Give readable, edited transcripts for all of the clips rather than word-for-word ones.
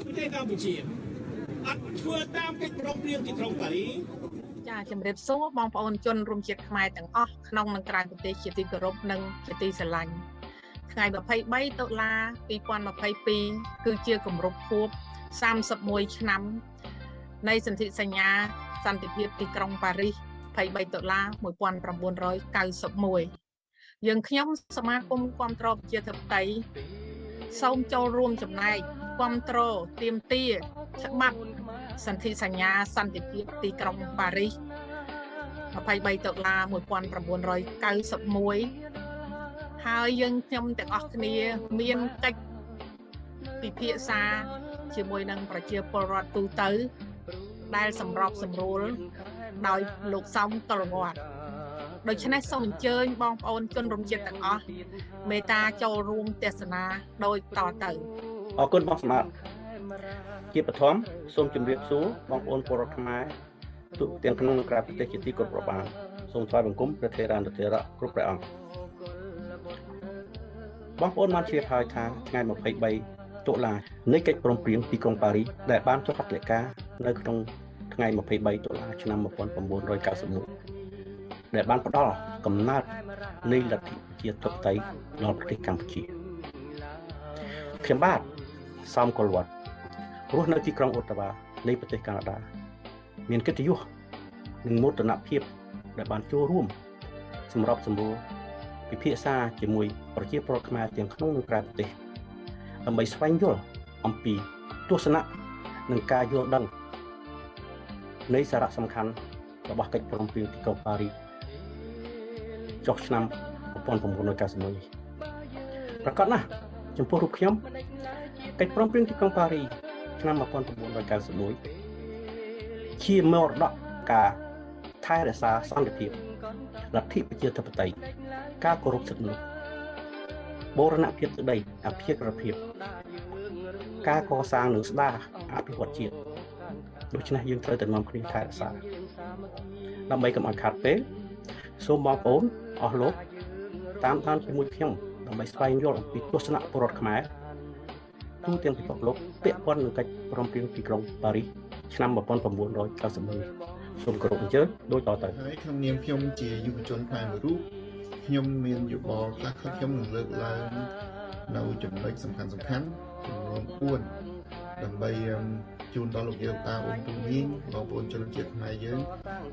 ប្រទេសកម្ពុជាអត់ធ្វើតាមកិច្ចព្រមព្រៀងទីក្រុងប៉ារីសចាជំរាបសួរបងប្អូនជនរួមជាតិខ្មែរទាំងអស់ក្នុងនិងក្រៅប្រទេសជាទីគោរពនិងជាទីស្រឡាញ់ថ្ងៃ23តុលា2022គឺជាគម្រប់ខួប31ឆ្នាំនៃសន្ធិសញ្ញាសន្តិភាពទីក្រុងប៉ារីស23តុលា1991យើងខ្ញុំសមាគមគាំទ្រប្រជាធិបតេយ្យសូមចូលរួមចំណែកគាំទ្រទាមទារច្បាប់សន្ធិសញ្ញាសន្តិភាពទីក្រុងប៉ារីស23តុលា1991ហើយយើងខ្ញុំទាំងអស់គ្នាមានកិច្ចពិភាក្សាជាមួយនឹងប្រជាពលរដ្ឋទូទៅដែលសម្របសម្រួលដោយលោកសំកលវត្តដូច្នេះសូមអញ្ជើញបងប្អូនជនរួមជាតិទាំងអស់មេត្តាចូលរួមទស្សនាដោយតទៅអរគុណបងសម្បត្តិជាបឋមសូមជម្រាបសួរបងប្អូនពលរដ្ឋខ្មែរទូទាំងក្នុងនិងក្រៅប្រទេសជាទីគោរពរាប់អានសូមថ្វាយបង្គំព្រះថេរានុថេរៈគ្រប់ព្រះអង្គបងប្អូនបានជ្រាបហើយថាថ្ងៃ23តុលានៃកិច្ចព្រមព្រៀងទីក្រុងប៉ារីសដែលបានចុះហត្ថលេខានៅក្នុងថ្ងៃ23តុលាឆ្នាំ1991ដែលបានផ្ដល់កំណើតនៃលទ្ធិប្រជាធិបតេយ្យដល់ប្រទេសកម្ពុជាខ្ញុំបាទសំកុលវត្តរស់នៅទីក្រុងអូតាវ៉ានៃប្រទេសកាណាដាមានកិត្តិយសនិងមោទនភាពដែលបានចូលរួមសម្របសម្រួលពិភាក្សាជាមួយប្រជាពលរដ្ឋខ្មែរទាំងក្នុងនិងក្រៅប្រទេសដើម្បីស្វែងយល់អំពីទស្សនៈនិងការយល់ដឹងនៃសារៈសំខាន់របស់កិច្ចព្រមព្រៀងទីក្រុងប៉ារីសចុះឆ្នាំ1991ប្រកាសណាស់ចំពោះរូបខ្ញុំកិច្ចព្រមព្រៀងទីក្រុងប៉ារីសឆ្នាំ1991ជាមរតកការថែរក្សាសន្តិភាពលទ្ធិប្រជាធិបតេយ្យការគោរពសិទ្ធិមនុស្សបូរណភាពទឹកដីអភិក្រិតភាពការកសាងនិងស្ដារអភិវឌ្ឍជាតិដូច្នេះយើងត្រូវតែនាំគ្នាថែរក្សាដើម្បីកុំឲ្យខាតពេលសូមបងប្អូនអស់លោកតាមដានជាមួយខ្ញុំដើម្បីស្វែងយល់អំពីទស្សនៈពលរដ្ឋខ្មែរទូទាំងពិភពលោកពាក់ព័ន្ធនឹងកិច្ចព្រមព្រៀងទីក្រុងប៉ារីសឆ្នាំ1991សូមគោរពអញ្ជើញដូចតទៅហើយក្នុងនាមខ្ញុំជាយុវជនខ្មែរមួយរូបខ្ញុំមានយោបល់ខ្លះខ្ញុំនឹងលើកឡើងនៅចំណុចសំខាន់ចំនួន4ដើម្បីជូនដល់លោកយាយតាអូនពូមីងបងប្អូនជនជាតិខ្មែរយើង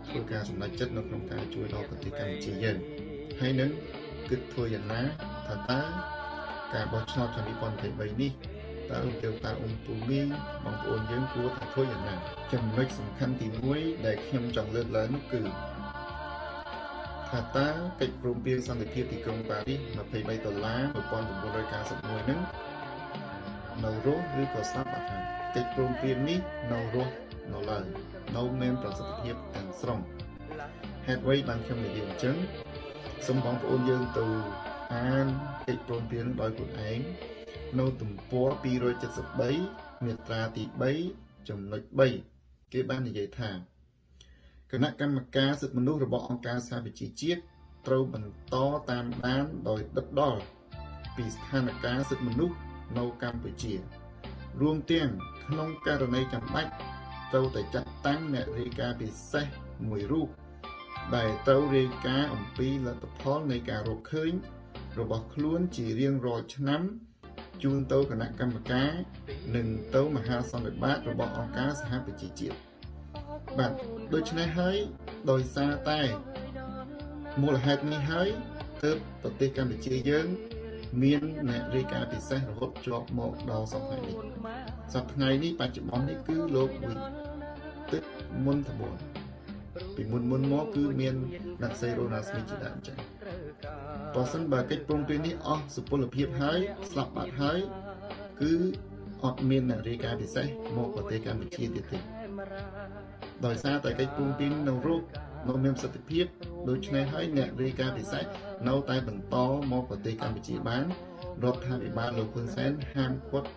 ធ្វើការសម្រេចចិត្តនៅក្នុងការជួយដល់ប្រទេសកម្ពុជាយើងហើយនឹងគិតធ្វើយ៉ាងណាថាតើការបោះឆ្នោតឆ្នាំ2023នេះតើលោកយាយតាអូនពូមីងបងប្អូនយើងគួរតែធ្វើយ៉ាងណាចំណុចសំខាន់ទី1ដែលខ្ញុំចង់លើកឡើងនោះគឺថាតើកិច្ចព្រមព្រៀងសន្តិភាពទីក្រុងប៉ារីស23ដុល្លារ1991នឹងនៅរស់ឬក៏ស្លាប់អត់ហើយកិច្ចព្រមព្រៀងនេះនៅរស់នៅឡើយនៅមានប្រសិទ្ធភាពទាំងស្រុងហេតុអ្វីបានខ្ញុំនិយាយអញ្ចឹងសូមបងប្អូនយើងទៅអានកិច្ចព្រមព្រៀងដោយខ្លួនឯងនៅទំព័រ273មាត្រាទី3ចំណុច3គេបាននិយាយថាគណៈកម្មការសិទ្ធិមនុស្សរបស់អង្គការសហប្រជាជាតិត្រូវបន្តតាមដានដោយដិតដល់ពីស្ថានភាពសិទ្ធិមនុស្សនៅកម្ពុជារួមទាំងក្នុងករណីចាំបាច់ត្រូវតែចាត់តាំងអ្នករាយការណ៍ពិសេសមួយរូបដែលត្រូវរាយការណ៍អំពីលទ្ធផលនៃការរកឃើញរបស់ខ្លួនជារៀងរាល់ឆ្នាំជូនទៅគណៈកម្មការនិងទៅមហាសន្និបាតរបស់អង្គការសហប្រជាជាតិបាទដូច្នេះហើយដោយសារតែមូលហេតុនេះហើយទើបប្រទេសកម្ពុជាយើងមានអ្នករាយការណ៍ពិសេសរហូតជាប់មកដល់សប្តាហ៍នេះសប្តាហ៍នេះបច្ចុប្បន្ននេះគឺលោកវិទិតមុនធបុនពីមុនមកគឺមានអ្នកស្រីរ៉ូណាស្មីជាដើមចឹងបើសិនបើកិច្ចព្រមព្រៀងនេះអស់សុពលភាពហើយស្លាប់បាត់ហើយគឺអត់មានអ្នករាយការណ៍ពិសេសមកប្រទេសកម្ពុជាទៀតទេដោយសារតែកិច្ចព្រមព្រៀងនៅរូបនៅមានប្រសិទ្ធភាពដូច្នេះហើយអ្នករាយការណ៍ពិសេសនៅតែបន្តមកប្រទេសកម្ពុជាបានរដ្ឋាភិបាលលោកហ៊ុនសែនហាមឃាត់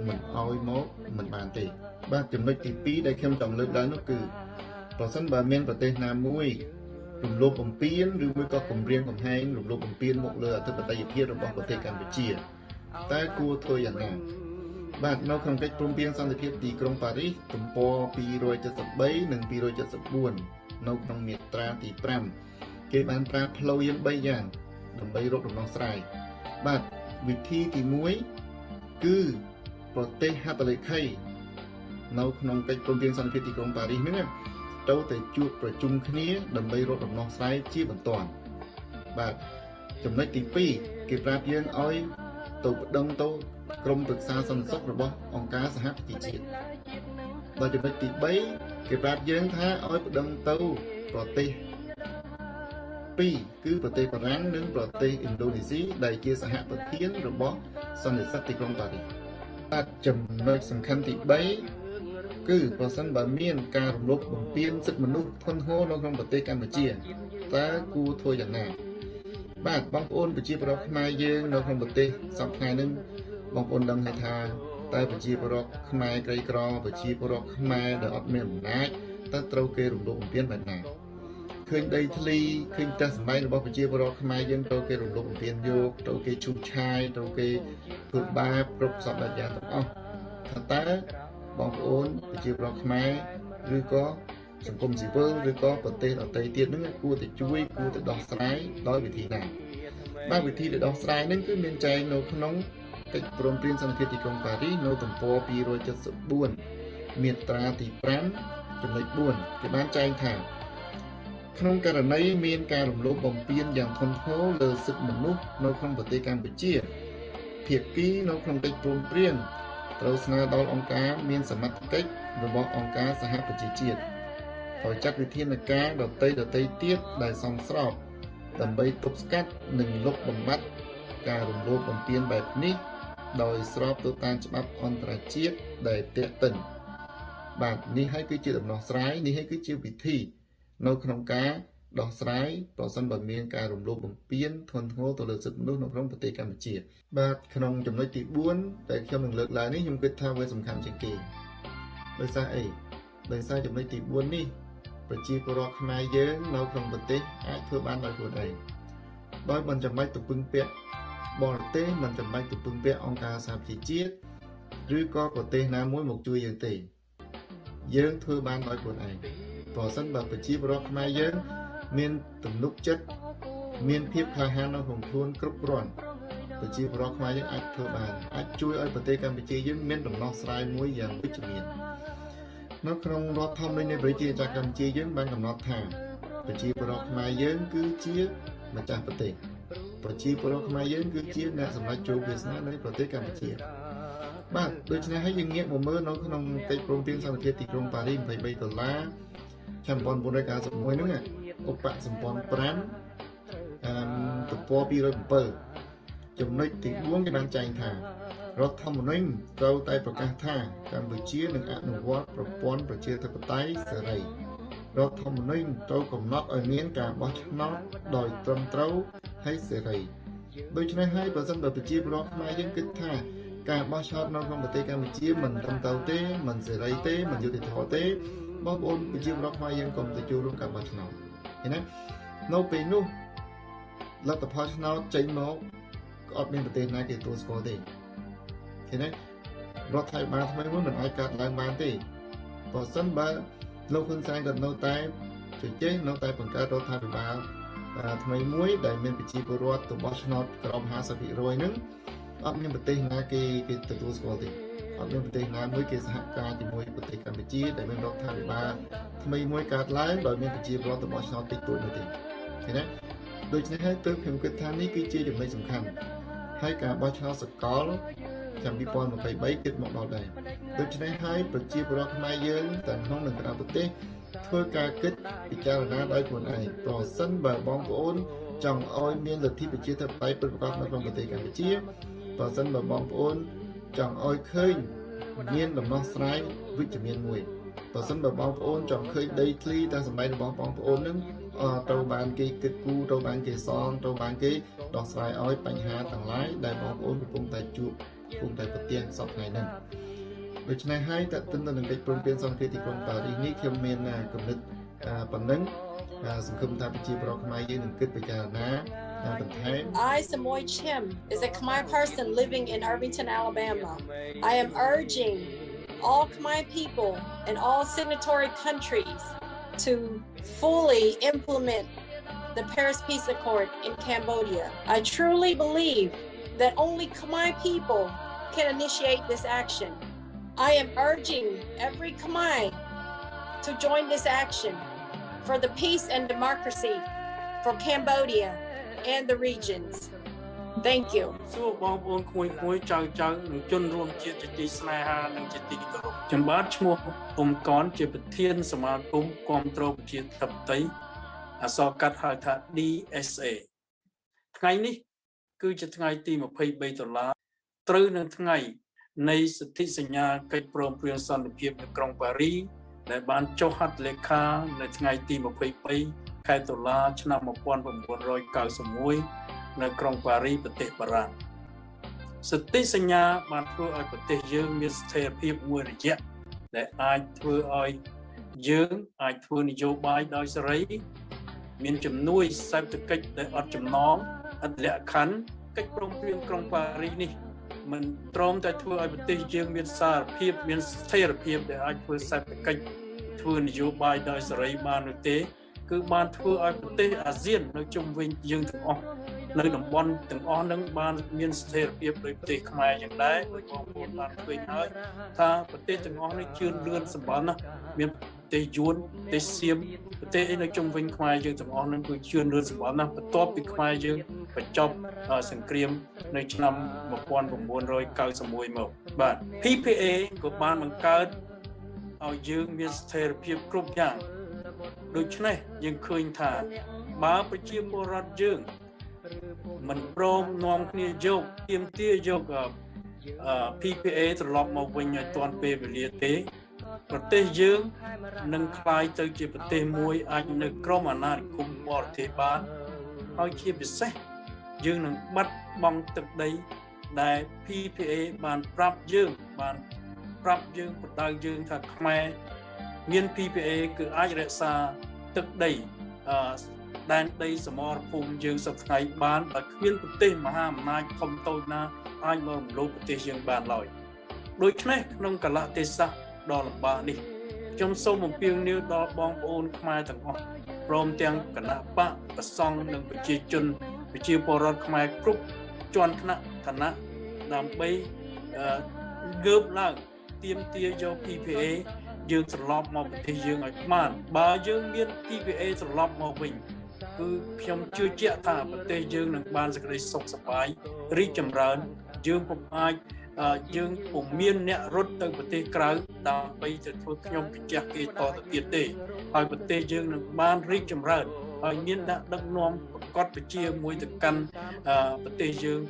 មិនឲ្យមកមិនបានទេបាទចំណុចទី2ដែលខ្ញុំចង់លើកឡើងនោះគឺប្រសិនបើមានប្រទេសណាមួយរំលោភបំពានឬមួយក៏គំរាមកំហែងរំលោភបំពានមកលើអធិបតេយ្យភាពរបស់ប្រទេសកម្ពុជាតែគួរធ្វើយ៉ាងណា បាទនៅក្នុងកិច្ចព្រមព្រៀងសន្តិភាពទីក្រុងប៉ារីសទំព័រ273និង274នៅក្នុងមាត្រាទី5គេបានប្រើផ្លូវយើង3យ៉ាងដើម្បីរកដំណោះស្រាយបាទវិធីទី1គឺប្រទេសហត្ថលេខីនៅក្នុងកិច្ចព្រមព្រៀងសន្តិភាពទីក្រុងប៉ារីសហ្នឹងទៅជួបប្រជុំគ្នាដើម្បីរកដំណោះស្រាយជាបន្ទាន់បាទចំណុចទី2គេប្រាប់យើងឲ្យទៅប្តឹងទៅក្រុមប្រឹក្សាសន្តិសុខរបស់អង្គការសហប្រជាជាតិដល់ចំណុចទី3គេប្រាប់យើងថាឲ្យប្តឹងទៅប្រទេស2គឺប្រទេសបារាំងនិងប្រទេសឥណ្ឌូនេស៊ីដែលជាសហប្រធានរបស់សន្និសីទទីក្រុងប៉ារីសបាទចំណុចសំខាន់ទី3គឺប្រសិនបើមានការរំលោភបំពានសិទ្ធិមនុស្សធ្ងន់ធ្ងរនៅក្នុងប្រទេសកម្ពុជាតើគួរធ្វើយ៉ាងណាបាទបងប្អូនប្រជាពលរដ្ឋខ្មែរយើងនៅក្នុងប្រទេសសពថ្ងៃនេះបងប្អូនដឹងហើយថាតែប្រជាពលរដ្ឋខ្មែរក្រីក្រប្រជាពលរដ្ឋខ្មែរដែលអត់មានអំណាចតើត្រូវគេរំលោភបំពានបែបណាឃើញដីធ្លីឃើញផ្ទះសម្បែងរបស់ប្រជាពលរដ្ឋខ្មែរយើងត្រូវគេរំលោភបំពានយកត្រូវគេឈូសឆាយត្រូវគេធ្វើបាបគ្រប់សពបែបយ៉ាងទាំងអស់ថាតើបងប្អូនប្រជាពលរដ្ឋខ្មែរឬក៏សង្គមស៊ីវិលឬក៏ប្រទេសដទៃទៀតហ្នឹងគួរតែជួយគួរតែដោះស្រាយដោយវិធីណាបាទវិធីដែលដោះស្រាយហ្នឹងគឺមានចែងនៅក្នុងកិច្ចព្រមព្រៀងសន្តិភាពទីក្រុងប៉ារីសនៅទំព័រ274មាត្រាទី5ចំណុច4គេបានចែងថាក្នុងករណីមានការរំលោភបំពានយ៉ាងធ្ងន់ធ្ងរលើសិទ្ធិមនុស្សនៅក្នុងប្រទេសកម្ពុជាភាគីនៅក្នុងកិច្ចព្រមព្រៀងត្រូវស្នើដល់អង្គការមានសមត្ថកិច្ចរបស់អង្គការសហប្រជាជាតិឲ្យចាត់វិធានការដទៃទៀតដែលសមស្របដើម្បីទប់ស្កាត់និងលុបបំបាត់ការរំលោភបំពានបែបនេះដោយស្របទៅតាមច្បាប់អន្តរជាតិដែលទាក់ទិនបាទនេះហើយគឺជាដំណោះស្រាយនេះហើយគឺជាវិធីនៅក្នុងការដោះស្រាយប្រសិនបើមានការរំលោភបំពានធ្ងន់ធ្ងរទៅលើសិទ្ធិមនុស្សនៅក្នុងប្រទេសកម្ពុជាបាទក្នុងចំណុចទី4ដែលខ្ញុំនឹងលើកឡើងនេះខ្ញុំគិតថាវាសំខាន់ជាងគេដោយសារអីដោយសារចំណុចទី4នេះប្រជាពលរដ្ឋខ្មែរយើងនៅក្នុងប្រទេសអាចធ្វើបានដោយខ្លួនឯងដោយមិនចាំបាច់ទៅពឹងពាក់បរទេសមិនចាំបាច់ទៅពឹងពាក់អង្គការសហប្រជាជាតិឬក៏ប្រទេសណាមួយមកជួយយើងទេយើងធ្វើបានដោយខ្លួនឯងប្រសិនបើប្រជាពលរដ្ឋខ្មែរយើងមានទំនុកចិត្តមានភាពក្លាហាននៅក្នុងខ្លួនគ្រប់គ្រាន់ប្រជាពលរដ្ឋខ្មែរយើងអាចធ្វើបានអាចជួយឲ្យប្រទេសកម្ពុជាយើងមានដំណោះស្រាយមួយយ៉ាងវិជ្ជមាននៅក្នុងរដ្ឋធម្មនុញ្ញនៃប្រជាជាតិកម្ពុជាយើងបានកំណត់ថាប្រជាពលរដ្ឋខ្មែរយើងគឺជាម្ចាស់ប្រទេសប្រជាពលរដ្ឋខ្មែរយើងគឺជាអ្នកសម្រេចជោគវាសនានៃប្រទេសកម្ពុជាបាទដូច្នេះហើយយើងងាកមកមើលនៅក្នុងកិច្ចព្រមព្រៀងសន្តិភាពទីក្រុងប៉ារីស$23ឆ្នាំ1991ហ្នឹងឧបសម្ព័ន្ធ5ទំព័រ207ចំណុចទី4គេបានចែងថារដ្ឋធម្មនុញ្ញត្រូវតែប្រកាសថាកម្ពុជានឹងអនុវត្តប្រព័ន្ធប្រជាធិបតេយ្យសេរីរដ្ឋធម្មនុញ្ញត្រូវកំណត់ឲ្យមានការបោះឆ្នោតដោយត្រឹមត្រូវហើយសេរីដូច្នេះហើយបើសិនបើប្រជាពលរដ្ឋខ្មែរយើងគិតថាការបោះឆ្នោតនៅក្នុងប្រទេសកម្ពុជាមិនត្រឹមត្រូវទេមិនសេរីទេមិនយុត្តិធម៌ទេបងប្អូនប្រជាពលរដ្ឋខ្មែរយើងកុំទៅចូលរួមការបោះឆ្នោតឃើញទេនៅពេលនោះលទ្ធផលឆ្នោតចេញមកក៏អត់មានប្រទេសណាគេទទួលស្គាល់ទេឃើញទេរដ្ឋាភិបាលថ្មីមួយមិនអាចកាត់ឡើងបានទេបើសិនបើលោកហ៊ុនសែនក៏នៅតែជជែកនៅតែបង្កើតរដ្ឋាភិបាលថ្មីមួយដែលមានប្រជាពលរដ្ឋទៅបោះឆ្នោតក្រោម 50% ហ្នឹងអត់មានប្រទេសណាគេទទួលស្គាល់ទេអត់មានប្រទេសណាមួយគេសហការជាមួយប្រទេសកម្ពុជាដែលមានរដ្ឋាភិបាលថ្មីមួយកើតឡើងដោយមានប្រជាពលរដ្ឋទៅបោះឆ្នោតតិចតួចនោះទេឃើញទេដូច្នេះហើយទើបខ្ញុំគិតថានេះគឺជាចំណុចសំខាន់ហើយការបោះឆ្នោតសកលឆ្នាំ2023គិតមកដល់ដែរដូច្នេះហើយប្រជាពលរដ្ឋខ្មែរយើងទាំងក្នុងនិងក្រៅប្រទេសធ្វើការគិតពិចារណាដោយខ្លួនឯងប្រសិនបើបងប្អូនចង់ឲ្យមានលទ្ធិប្រជាធិបតេយ្យពិតប្រាកដនៅក្នុងប្រទេសកម្ពុជាប្រសិនបើបងប្អូនចង់ឲ្យឃើញមានដំណោះស្រាយវិជ្ជមានមួយបើសិនបើបងប្អូនចង់ឃើញដីធ្លីតាមសម្ដែងរបស់បងប្អូននឹងត្រូវបានគេគិតគូរត្រូវបានគេសងត្រូវបានគេដោះស្រាយឲ្យបញ្ហាទាំងឡាយដែលបងប្អូនកំពុងតែជួបកំពុងតែប្រទះសពថ្ងៃនេះដូច្នេះហើយតើទន្ទឹមនឹងកិច្ចព្រមព្រៀងសន្តិភាពទីក្រុងប៉ារីសនេះខ្ញុំមានគំនិតប៉ុណ្ណឹងសង្ឃឹមថាប្រជាពលរដ្ឋខ្មែរយើងនឹងគិតពិចារណា I, Samoy Chim, is a Khmer person living in Irvington, Alabama. I am urging all Khmer people in all signatory countries to fully implement the Paris Peace Accord in Cambodia. I truly believe that only Khmer people can initiate this action. I am urging every Khmer to join this action for the peace and democracy for Cambodia and the regions. Thank you. សួរបងប្អូនក្មួយៗចៅនិងជនរួមជាតិជាទីស្នេហានិងជាទីគោរពខ្ញុំបាទឈ្មោះអ៊ុំកនជាប្រធានសមាគមគាំទ្រប្រជាធិបតេយ្យអក្សរកាត់ហៅថា DSA ថ្ងៃនេះគឺជាថ្ងៃទី23ដុល្លារត្រូវនឹងថ្ងៃនៃសន្ធិសញ្ញាកិច្ចព្រមព្រៀងសន្តិភាពនៅក្រុងប៉ារីដែលបានចុះហត្ថលេខានៅថ្ងៃទី23ខែតុលាឆ្នាំ1991នៅក្រុងប៉ារីប្រទេសបារាំងសន្ធិសញ្ញាបានធ្វើឲ្យប្រទេសយើងមានស្ថិរភាពមួយរយៈដែលអាចធ្វើឲ្យយើងអាចធ្វើនយោបាយដោយសេរីមានជំនួយសេដ្ឋកិច្ចដែលអត់ចំណងអត់លក្ខខណ្ឌកិច្ចព្រមព្រៀងក្រុងប៉ារីនេះមិនត្រឹមតែធ្វើឲ្យប្រទេសយើងមានសារភាពមានស្ថិរភាពដែលអាចធ្វើសេដ្ឋកិច្ចធ្វើនយោបាយដោយសេរីបាននោះទេគឺបានធ្វើឲ្យប្រទេសអាស៊ាននៅជុំវិញយើងទាំងអស់នៅតំបន់ទាំងអស់នឹងបានមានស្ថិរភាពដោយប្រទេសខ្មែរយ៉ាងដែរដោយបងប្អូនបានឃើញហើយថាប្រទេសទាំងអស់នេះជឿនលឿនសម្បើមណាស់មានប្រទេសយួនប្រទេសសៀមប្រទេសនៅជុំវិញខ្មែរយើងទាំងអស់នឹងគឺជឿនលឿនសម្បើមណាស់បន្ទាប់ពីខ្មែរយើងបញ្ចប់សង្គ្រាមនៅឆ្នាំ1991មកបាទ PPA ក៏បានបង្កើតឲ្យយើងមានស្ថិរភាពគ្រប់យ៉ាងដូច្នេះយើងឃើញថាបើប្រជាពលរដ្ឋយើងមិនព្រមនាំគ្នាយកទាមទារយក PPA ត្រឡប់មកវិញឲ្យទាន់ពេលវេលាទេប្រទេសយើងនឹងคล้ายទៅជាប្រទេសមួយអាចនៅក្រោមអាណានិគមបរទេសបានហើយជាពិសេសយើងនឹងបាត់បង់ទឹកដីដែល PPA បានប្រាប់យើងបដៅយើងថាខ្មែរមាន PPA គឺអាចរក្សាទឹកដីដែនដីសមរភូមិយើងសប្តាហ៍បានដោយគ្មានប្រទេសមហាអំណាចធំតូចណាអាចមករំលោភប្រទេសយើងបានឡើយដូច្នេះក្នុងកលៈទេសៈដ៏លំបាកនេះខ្ញុំសូមអំពាវនាវដល់បងប្អូនខ្មែរទាំងអស់ព្រមទាំងគណៈបកប្រសង់និងប្រជាពលរដ្ឋខ្មែរគ្រប់ជាន់ថ្នាក់ឋានៈដើម្បីងើបឡើងទាមទារយក PPA យើងត្រឡប់មកប្រទេសយើងឲ្យបានបើយើងមាន PPA ត្រឡប់មកវិញគឺខ្ញុំជឿជាក់ថាប្រទេសយើងនឹងបានសេចក្តីសុខសប្បាយរីកចម្រើនយើងពុំអាចយើងពុំមានអ្នករត់ទៅប្រទេសក្រៅដើម្បីទៅធ្វើខ្ញុំកាជះគេតទៅទៀតទេហើយប្រទេសយើងនឹងបានរីកចម្រើនហើយមានអ្នកដឹកនាំប្រកបវិជ្ជាមួយទៅកាន់ប្រទេសយើង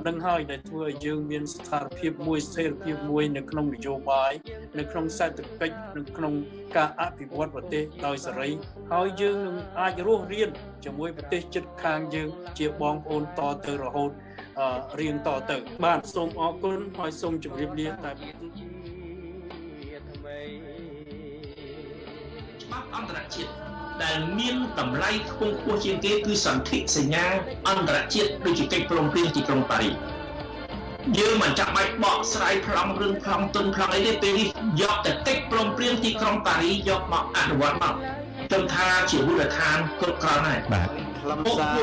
នឹងហើយដែលធ្វើឲ្យយើងមានស្ថិរភាពមួយស្ថិរភាពមួយនៅក្នុងនយោបាយនៅក្នុងសេដ្ឋកិច្ចនៅក្នុងការអភិវឌ្ឍប្រទេសដោយសេរីហើយយើងនឹងអាចរស់រានជាមួយប្រទេសជិតខាងយើងជាបងប្អូនតទៅរហូតរៀងតទៅបាទសូមអរគុណហើយសូមជម្រាបលាតែច្បាប់អន្តរជាតិដែលមានតម្លៃខ្ពង់ខ្ពស់ជាងគេគឺសន្ធិសញ្ញាអន្តរជាតិដូចជាកិច្ចព្រមព្រៀងទីក្រុងប៉ារីសយើងមិនចាំបាច់បកស្រាយប្លង់រឿងប្លង់ទុនប្លង់អីទេពេលនេះយកតែកិច្ចព្រមព្រៀងទីក្រុងប៉ារីសយកមកអនុវត្តមកត្រឹមថាជាមូលដ្ឋានគ្រប់គ្រាន់ហើយបាទខ្លឹមសារ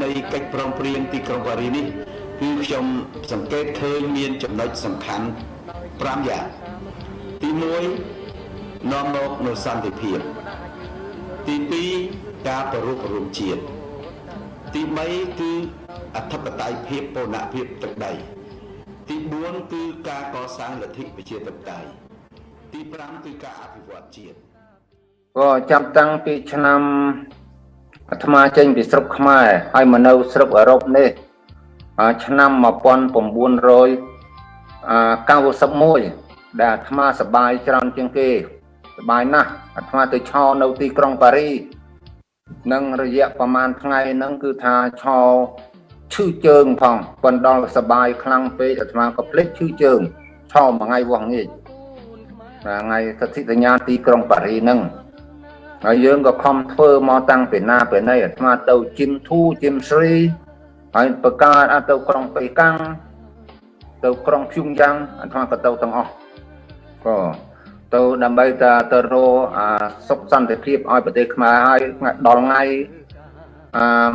នៃកិច្ចព្រមព្រៀងទីក្រុងប៉ារីសនេះគឺខ្ញុំសង្កេតឃើញមានចំណុចសំខាន់5យ៉ាងទី1នាំមកនូវសន្តិភាពទី2ការប្ររពរួមជាតិទី3គឺអធិបតេយ្យភាពបូរណភាពទឹកដីទី4គឺការកសាងលទ្ធិប្រជាធិបតេយ្យទី5គឺការអភិវឌ្ឍជាតិក៏ចាប់តាំងពីឆ្នាំអាត្មាចេញពីស្រុកខ្មែរហើយមកនៅស្រុកអឺរ៉ុបនេះឆ្នាំ1991ដែលអាត្មាសប្បាយច្រើនជាងគេសប្បាយណាស់អាត្មាទៅឆោនៅទីក្រុងប៉ារីសនឹងរយៈប្រហែលថ្ងៃហ្នឹងគឺថាឆោឈឺជើងផងប៉ុន្តែដល់សប្បាយខ្លាំងពេកអាត្មាក៏ភ្លេចឈឺជើងឆោមួយថ្ងៃវោះងាយថ្ងៃសន្ធិសញ្ញាទីក្រុងប៉ារីសហ្នឹងហ ហើយយើងក៏ខំធ្វើមកតាំងពីណាពីណីអាត្មាទៅជីមធូជីមស្រីហើយបង្កើតទៅក្រុងបេកាំងទៅក្រុងភៀងយ៉ាងអាត្មាក៏ទៅទាំងអស់ក៏ទៅដើម្បីទៅរកសុខសន្តិភាពឲ្យប្រទេសខ្មែរហើយដល់ថ្ងៃ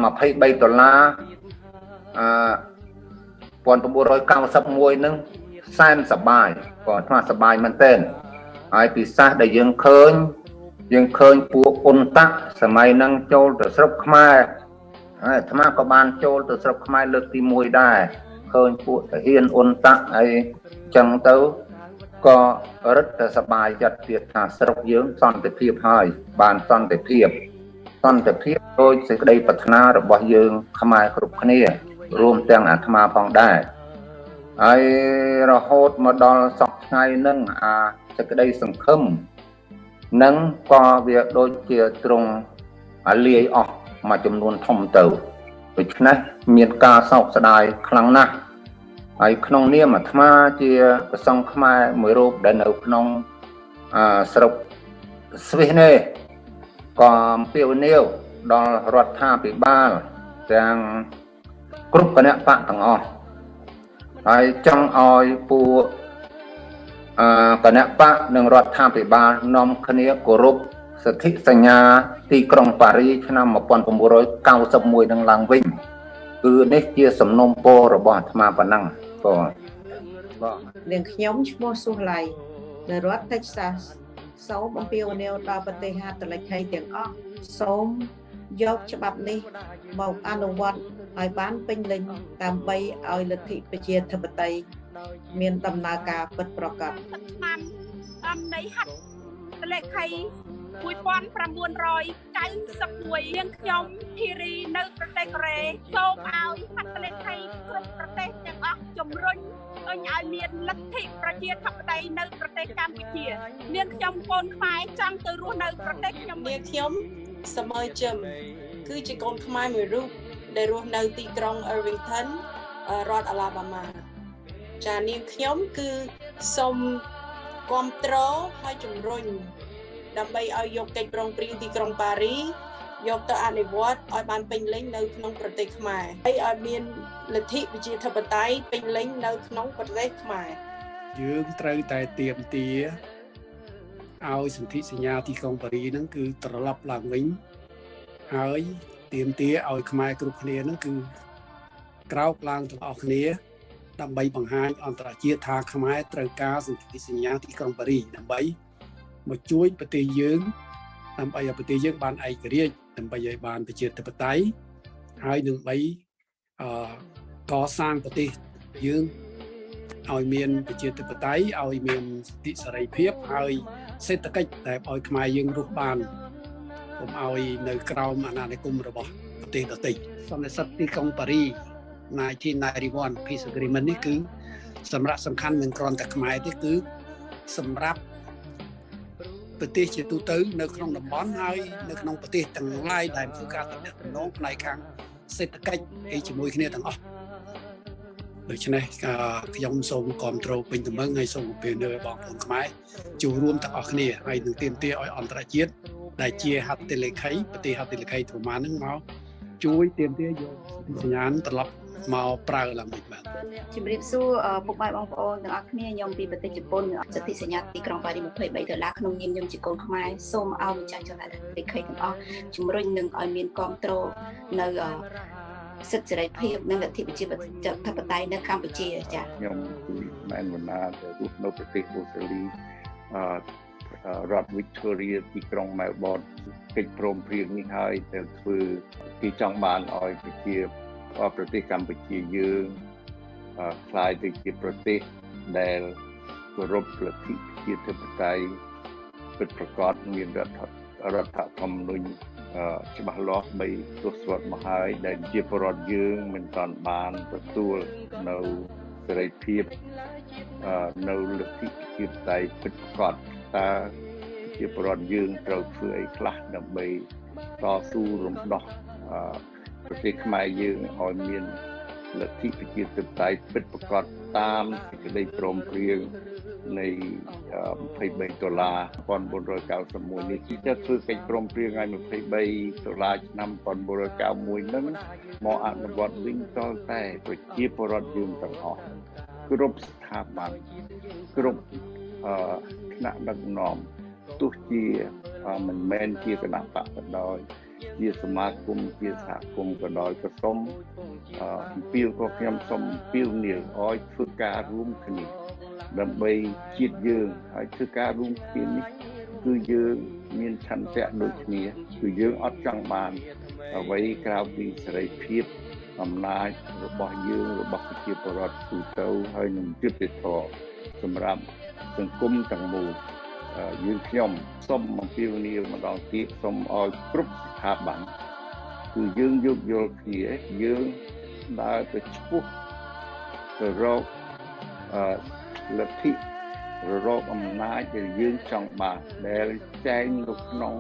$231991ហ្នឹងសែនសប្បាយក៏អាត្មាសប្បាយមែនទែនហើយពិសេសដែលយើងឃើញពួកអ៊ុនតាក់សម័យហ្នឹងចូលទៅស្រុកខ្មែរហើយអាត្មាក៏បានចូលទៅស្រុកខ្មែរលើកទី1ដែរឃើញពួកទាហានអ៊ុនតាក់ហើយចឹងទៅក៏រឹតតែសប្បាយចិត្តទៀតថាស្រុកយើងសន្តិភាពហើយបានសន្តិភាពដោយសេចក្តីប្រាថ្នារបស់យើងខ្មែរគ្រប់គ្នារួមទាំងអាត្មាផងដែរហើយរហូតមកដល់សប្តាហ៍ថ្ងៃហ្នឹងសេចក្តីសង្ឃឹមនឹងក៏វាដូចជាទ្រង់លាយអស់មួយចំនួនធំទៅដូច្នេះមានការសោកស្ដាយខ្លាំងណាស់ហើយក្នុងនាមអាត្មាជាព្រះសង្ឃខ្មែរមួយរូបដែលនៅក្នុងស្រុកស្វីសនេះក៏អំពាវនាវដល់រដ្ឋាភិបាលទាំងគ្រប់គណៈបកទាំងអស់ហើយចង់ឲ្យពួកគណៈបកនិងរដ្ឋាភិបាលនាំគ្នាគោរពសន្ធិសញ្ញាទីក្រុងប៉ារីឆ្នាំ1991នឹងឡើងវិញគឺនេះជាសំណុំពររបស់អាត្មាប៉ុណ្ណឹងបាទនាងខ្ញុំឈ្មោះសុឡៃនៅរដ្ឋ Texas សូមអំពាវនាវដល់ប្រទេសហត្ថលេខីទាំងអស់សូមយកច្បាប់នេះមកអនុវត្តឲ្យបានពេញលេញដើម្បីឲ្យលទ្ធិប្រជាធិបតេយ្យមានដំណើរការពិតប្រាកដឆ្នាំនៃហត្ថលេខី1991យើងខ្ញុំធីរីនៅប្រទេសកូរ៉េសូមឲ្យហត្ថលេខីគ្រប់ប្រទេសទាំងអស់ជំរុញឲ្យមានលទ្ធិប្រជាធិបតេយ្យនៅប្រទេសកម្ពុជានាងខ្ញុំកូនខ្មែរចង់ទៅរស់នៅប្រទេសខ្ញុំនាងខ្ញុំសម័យជឹមគឺជាកូនខ្មែរមួយរូបដែលរស់នៅទីក្រុង Irvington រដ្ឋ Alabama ចានាងខ្ញុំគឺសូមគាំទ្រហើយជំរុញដើម្បីឲ្យយកកិច្ចព្រមព្រៀងទីក្រុងប៉ារីយកទៅអនុវត្តឲ្យបានពេញលេញនៅក្នុងប្រទេសខ្មែរហើយឲ្យមានលទ្ធិប្រជាធិបតេយ្យពេញលេញនៅក្នុងប្រទេសខ្មែរយើងត្រូវតែទាមទារឲ្យសន្ធិសញ្ញាទីក្រុងប៉ារីហ្នឹងគឺត្រឡប់ឡើងវិញហើយទាមទារឲ្យខ្មែរគ្រប់គ្នាហ្នឹងគឺក្រោកឡើងទាំងអស់គ្នាដើម្បីបង្ហាញអន្តរជាតិថាខ្មែរត្រូវការសន្ធិសញ្ញាទីក្រុងប៉ារីដើម្បីមកជួយប្រទេសយើងដើម្បីឲ្យប្រទេសយើងបានឯករាជ្យដើម្បីឲ្យបានប្រជាធិបតេយ្យហើយនឹងបីកសាងប្រទេសយើងឲ្យមានប្រជាធិបតេយ្យឲ្យមានសិទ្ធិសេរីភាពហើយសេដ្ឋកិច្ចដែលឲ្យខ្មែរយើងរស់បានកុំឲ្យនៅក្រោមអាណានិគមរបស់ប្រទេសដទៃសន្និសីទទីក្រុងប៉ារី1991 Peace Agreement នេះគឺសម្រាប់សំខាន់មិនគ្រាន់តែខ្មែរទេគឺសម្រាប់ប្រទេសជាទូទៅនៅក្នុងតំបន់ហើយនៅក្នុងប្រទេសទាំងឡាយដែលធ្វើការទំនាក់ទំនងផ្នែកខាងសេដ្ឋកិច្ចជាមួយគ្នាទាំងអស់ដូច្នេះខ្ញុំសូមគាំទ្រពេញទំឹងហើយសូមអំពាវនាវបងប្អូនខ្មែរចូលរួមទាំងអស់គ្នាហើយនឹងទាមទារឲ្យអន្តរជាតិដែលជាហត្ថលេខីប្រទេសហត្ថលេខីប្រមាណហ្នឹងមកជួយទាមទារយកសញ្ញាត្រឡប់មកប្រើឡើងវិញបាទជំរាបសួរពុកម៉ែបងប្អូនទាំងអស់គ្នាខ្ញុំពីប្រទេសជប៉ុនសន្ធិសញ្ញាទីក្រុងប៉ារី$23ក្នុងនាមខ្ញុំជាកូនខ្មែរសូមឲ្យម្ចាស់ចលនាលេខីទាំងអស់ជំរុញនឹងឲ្យមានគាំទ្រនៅសិទ្ធិសេរីភាពនិងលទ្ធិប្រជាធិបតេយ្យនៅកម្ពុជាចា៎ខ្ញុំគឺម៉ែនវណ្ណាទៅរស់នៅប្រទេសអូស្ត្រាលីរដ្ឋ Victoria ទីក្រុង Melbourne កិច្ចព្រមព្រៀងនេះហើយដែលធ្វើគេចង់បានឲ្យប្រទេសកម្ពុជាយើងខ្លាយទៅជាប្រទេសដែលគោរពលទ្ធិប្រជាធិបតេយ្យពិតប្រាកដមានរដ្ឋធម្មនុញ្ញច្បាស់លាស់3ទសវត្សរ៍មកហើយដែលជាពលរដ្ឋយើងមិនទាន់បានទទួលនៅសេរីភាពនៅលទ្ធិប្រជាធិបតេយ្យពិតប្រាកដតើជាពលរដ្ឋយើងត្រូវធ្វើអីខ្លះដើម្បីតស៊ូរំដោះប្រទេសខ្មែរយើងឲ្យមានលទ្ធិប្រជាធិបតេយ្យពិតប្រាកដតាមសេចក្តីព្រមព្រៀង នៃ$23 1991នេះគឺจะធ្វើកិច្ចព្រមព្រៀងឲ្យ$23ឆ្នាំ1991ហ្នឹងមកអនុវត្តវិញតតែប្រជាពលរដ្ឋយើងទាំងអស់គ្រប់ស្ថាប័នគ្រប់ថ្នាក់ដឹកនាំទោះជាមិនមែនជាគណៈបកក៏ដោយជាសមាគមជាសហគមន៍ក៏ដោយក៏សូមអំពាវក៏ខ្ញុំសូមអំពាវនាវឲ្យធ្វើការរួមគ្នាដើម្បីជាតិយើងហើយធ្វើការរួមគ្នានេះគឺយើងមានឆន្ទៈដូចគ្នាគឺយើងអត់ចង់បានអ្វីក្រៅពីសេរីភាពអំណាចរបស់យើងរបស់ប្រជាពលរដ្ឋទូទៅហើយនឹងយុត្តិធម៌សម្រាប់សង្គមទាំងមូលយើងខ្ញុំសូមអំពាវនាវម្ដងទៀតសូមឲ្យគ្រប់ស្ថាប័នគឺយើងយោគយល់គ្នាយើងដើរទៅឆ្ពោះទៅរកលទ្ធិរកអំណាចដែលយើងចង់បានដែលចែងនៅក្នុង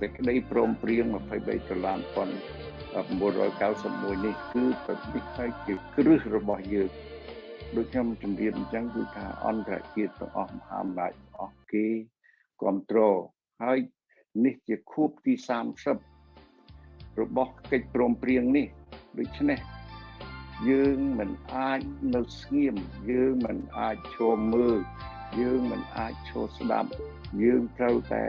សេចក្តីព្រមព្រៀង$231991នេះគឺប្រតិបត្តិជាគ្រឹះរបស់យើងដូចខ្ញុំជម្រាបអញ្ចឹងគឺថាអន្តរជាតិទាំងអស់មហាអំណាចទាំងអស់គេគ្រប់គ្រងហើយនេះជាខួបទី30របស់កិច្ចព្រមព្រៀងនេះដូច្នេះយើងមិនអាចនៅស្ងៀមយើងមិនអាចឈរមើលយើងមិនអាចឈរស្ដាប់យើងត្រូវតែ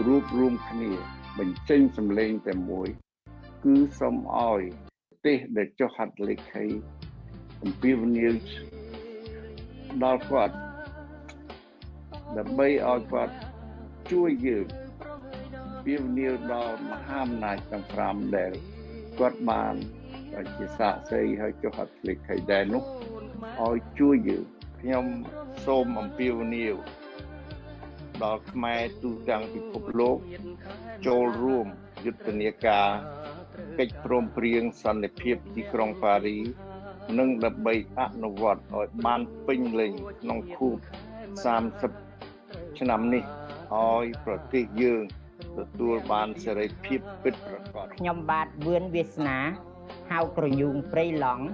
រួបរวมគ្នាបញ្ចេញសម្លេងតែមួយគឺសូមឲ្យប្រទេសដែលចុះហត្ថលេខីអំពាវនាវដល់គាត់ដើម្បីឲ្យគាត់ជួយយើងអំពាវនាវដល់មហាអំណាចទាំង5ដែលគាត់បានជាសាក្សីហើយចុះហត្ថលេខីដែរនោះឲ្យជួយយើងខ្ញុំសូមអំពាវនាវដល់ខ្មែរទូទាំងពិភពលោកចូលរួមយុទ្ធនាការកិច្ចព្រមព្រៀងសន្តិភាពទីក្រុងប៉ារីនិងដើម្បីអនុវត្តឲ្យបានពេញលេញក្នុងខួប30ឆ្នាំនេះឲ្យប្រទេសយើងទទួលបានសេរីភាពពិតប្រាកដខ្ញុំបាទវឿនវាសនាហៅក្រញូងព្រៃឡង់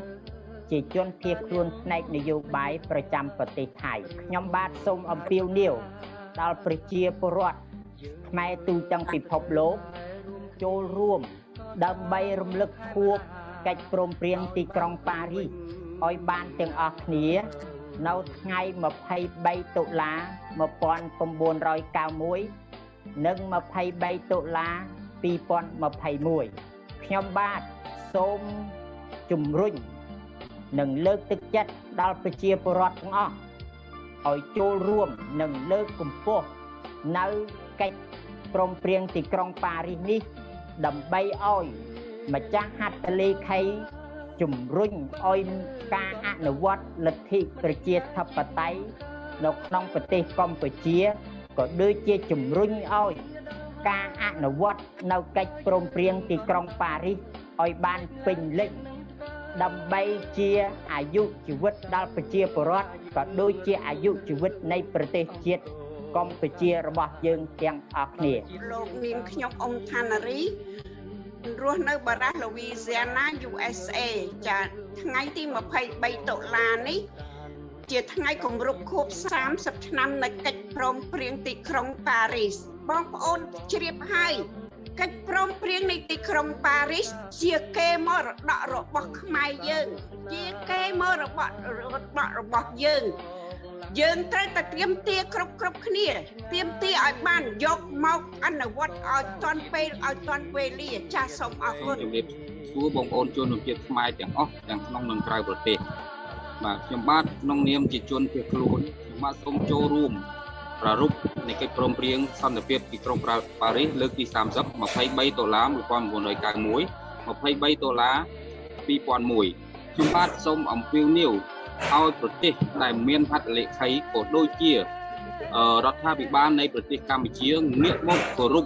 ជាជនភៀសខ្លួនផ្នែកនយោបាយប្រចាំប្រទេសថៃខ្ញុំបាទសូមអំពាវនាវដល់ប្រជាពលរដ្ឋខ្មែរទូទាំងពិភពលោកចូលរួមដើម្បីរំលឹកខួបកិច្ចព្រមព្រៀងទីក្រុងប៉ារីសឲ្យបានទាំងអស់គ្នានៅថ្ងៃ23តុលា1991និង23តុលា2021ខ្ញុំបាទសូមជំរុញនិងលើកទឹកចិត្តដល់ប្រជាពលរដ្ឋទាំងអស់ឲ្យចូលរួមនិងលើកកម្ពស់នៅកិច្ចព្រមព្រៀងទីក្រុងប៉ារីសនេះដើម្បីឲ្យម្ចាស់ហត្ថលេខីជំរុញឲ្យការអនុវត្តលទ្ធិប្រជាធិបតេយ្យនៅក្នុងប្រទេសកម្ពុជាក៏ដូចជាជំរុញឲ្យការអនុវត្តនៅកិច្ចព្រមព្រៀងទីក្រុងប៉ារីសឲ្យបានពេញលេញដើម្បីជាអាយុជីវិតដល់ប្រជាពលរដ្ឋក៏ដូចជាអាយុជីវិតនៃប្រទេសជាតិកម្ពុជារបស់យើងទាំងអស់គ្នាលោកនាងខ្ញុំអ៊ុំថាណារីរស់នៅបារ៉ាស់ Louisiana USA ចាថ្ងៃទី23តុលានេះជាថ្ងៃគម្រប់ខួប30ឆ្នាំនៃកិច្ចព្រមព្រៀងទីក្រុងប៉ារីសបងប្អូនជ្រាបហើយកិច្ចព្រមព្រៀងនៃទីក្រុងប៉ារីសជាកេរមរតករបស់ខ្មែរយើងជាកេរមរតករបស់យើងត្រូវតែត្រៀមទាគ្រប់គ្នាត្រៀមទាឲ្យបានយកមកអនុវត្តឲ្យទាន់ពេលវេលាចាសសូមអរគុណជំរាបសួរបងប្អូនជនជាតិខ្មែរទាំងអស់ទាំងក្នុងនិងក្រៅប្រទេសបាទខ្ញុំបាទក្នុងនាមជាជនភៀសខ្លួនខ្ញុំបាទសូមចូលរួមប្រារព្ធនៃកិច្ចព្រមព្រៀងសន្តិភាពទីក្រុងប៉ារីសលើកទី30 23តុលា1991 23តុលា2001ខ្ញុំបាទសូមអំពាវនាវឲ្យប្រទេសដែលមានហត្ថលេខីក៏ដូចជារដ្ឋាភិបាលនៃប្រទេសកម្ពុជាងាកមកគោរព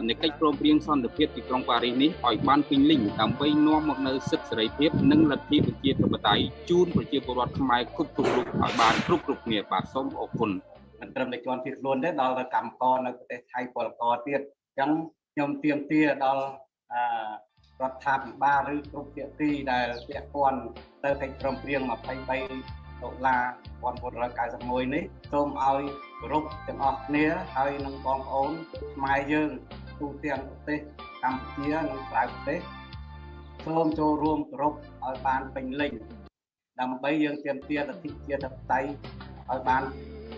នៃកិច្ចព្រមព្រៀងសន្តិភាពទីក្រុងប៉ារីសនេះឲ្យបានពេញលេញដើម្បីនាំមកនូវសិទ្ធិសេរីភាពនិងលទ្ធិប្រជាធិបតេយ្យជូនប្រជាពលរដ្ឋខ្មែរគ្រប់រូបឲ្យបានគ្រប់គ្នាបាទសូមអរគុណមិនត្រឹមតែជាន់ភៀសខ្លួនទេដល់កម្មករនៅប្រទេសថៃពលករទៀតអញ្ចឹងខ្ញុំទាមទារដល់រដ្ឋាភិបាលឬគ្រប់ភាគីដែលពាក់ព័ន្ធទៅកិច្ចព្រមព្រៀង23 តុលា1991នេះសូមឲ្យគោរពទាំងអស់គ្នាហើយនឹងបងប្អូនខ្មែរយើងទូទាំងប្រទេសកម្ពុជានិងក្រៅប្រទេសសូមចូលរួមគោរពឲ្យបានពេញលេញដើម្បីយើងទាមទារលទ្ធិប្រជាធិបតេយ្យឲ្យបាន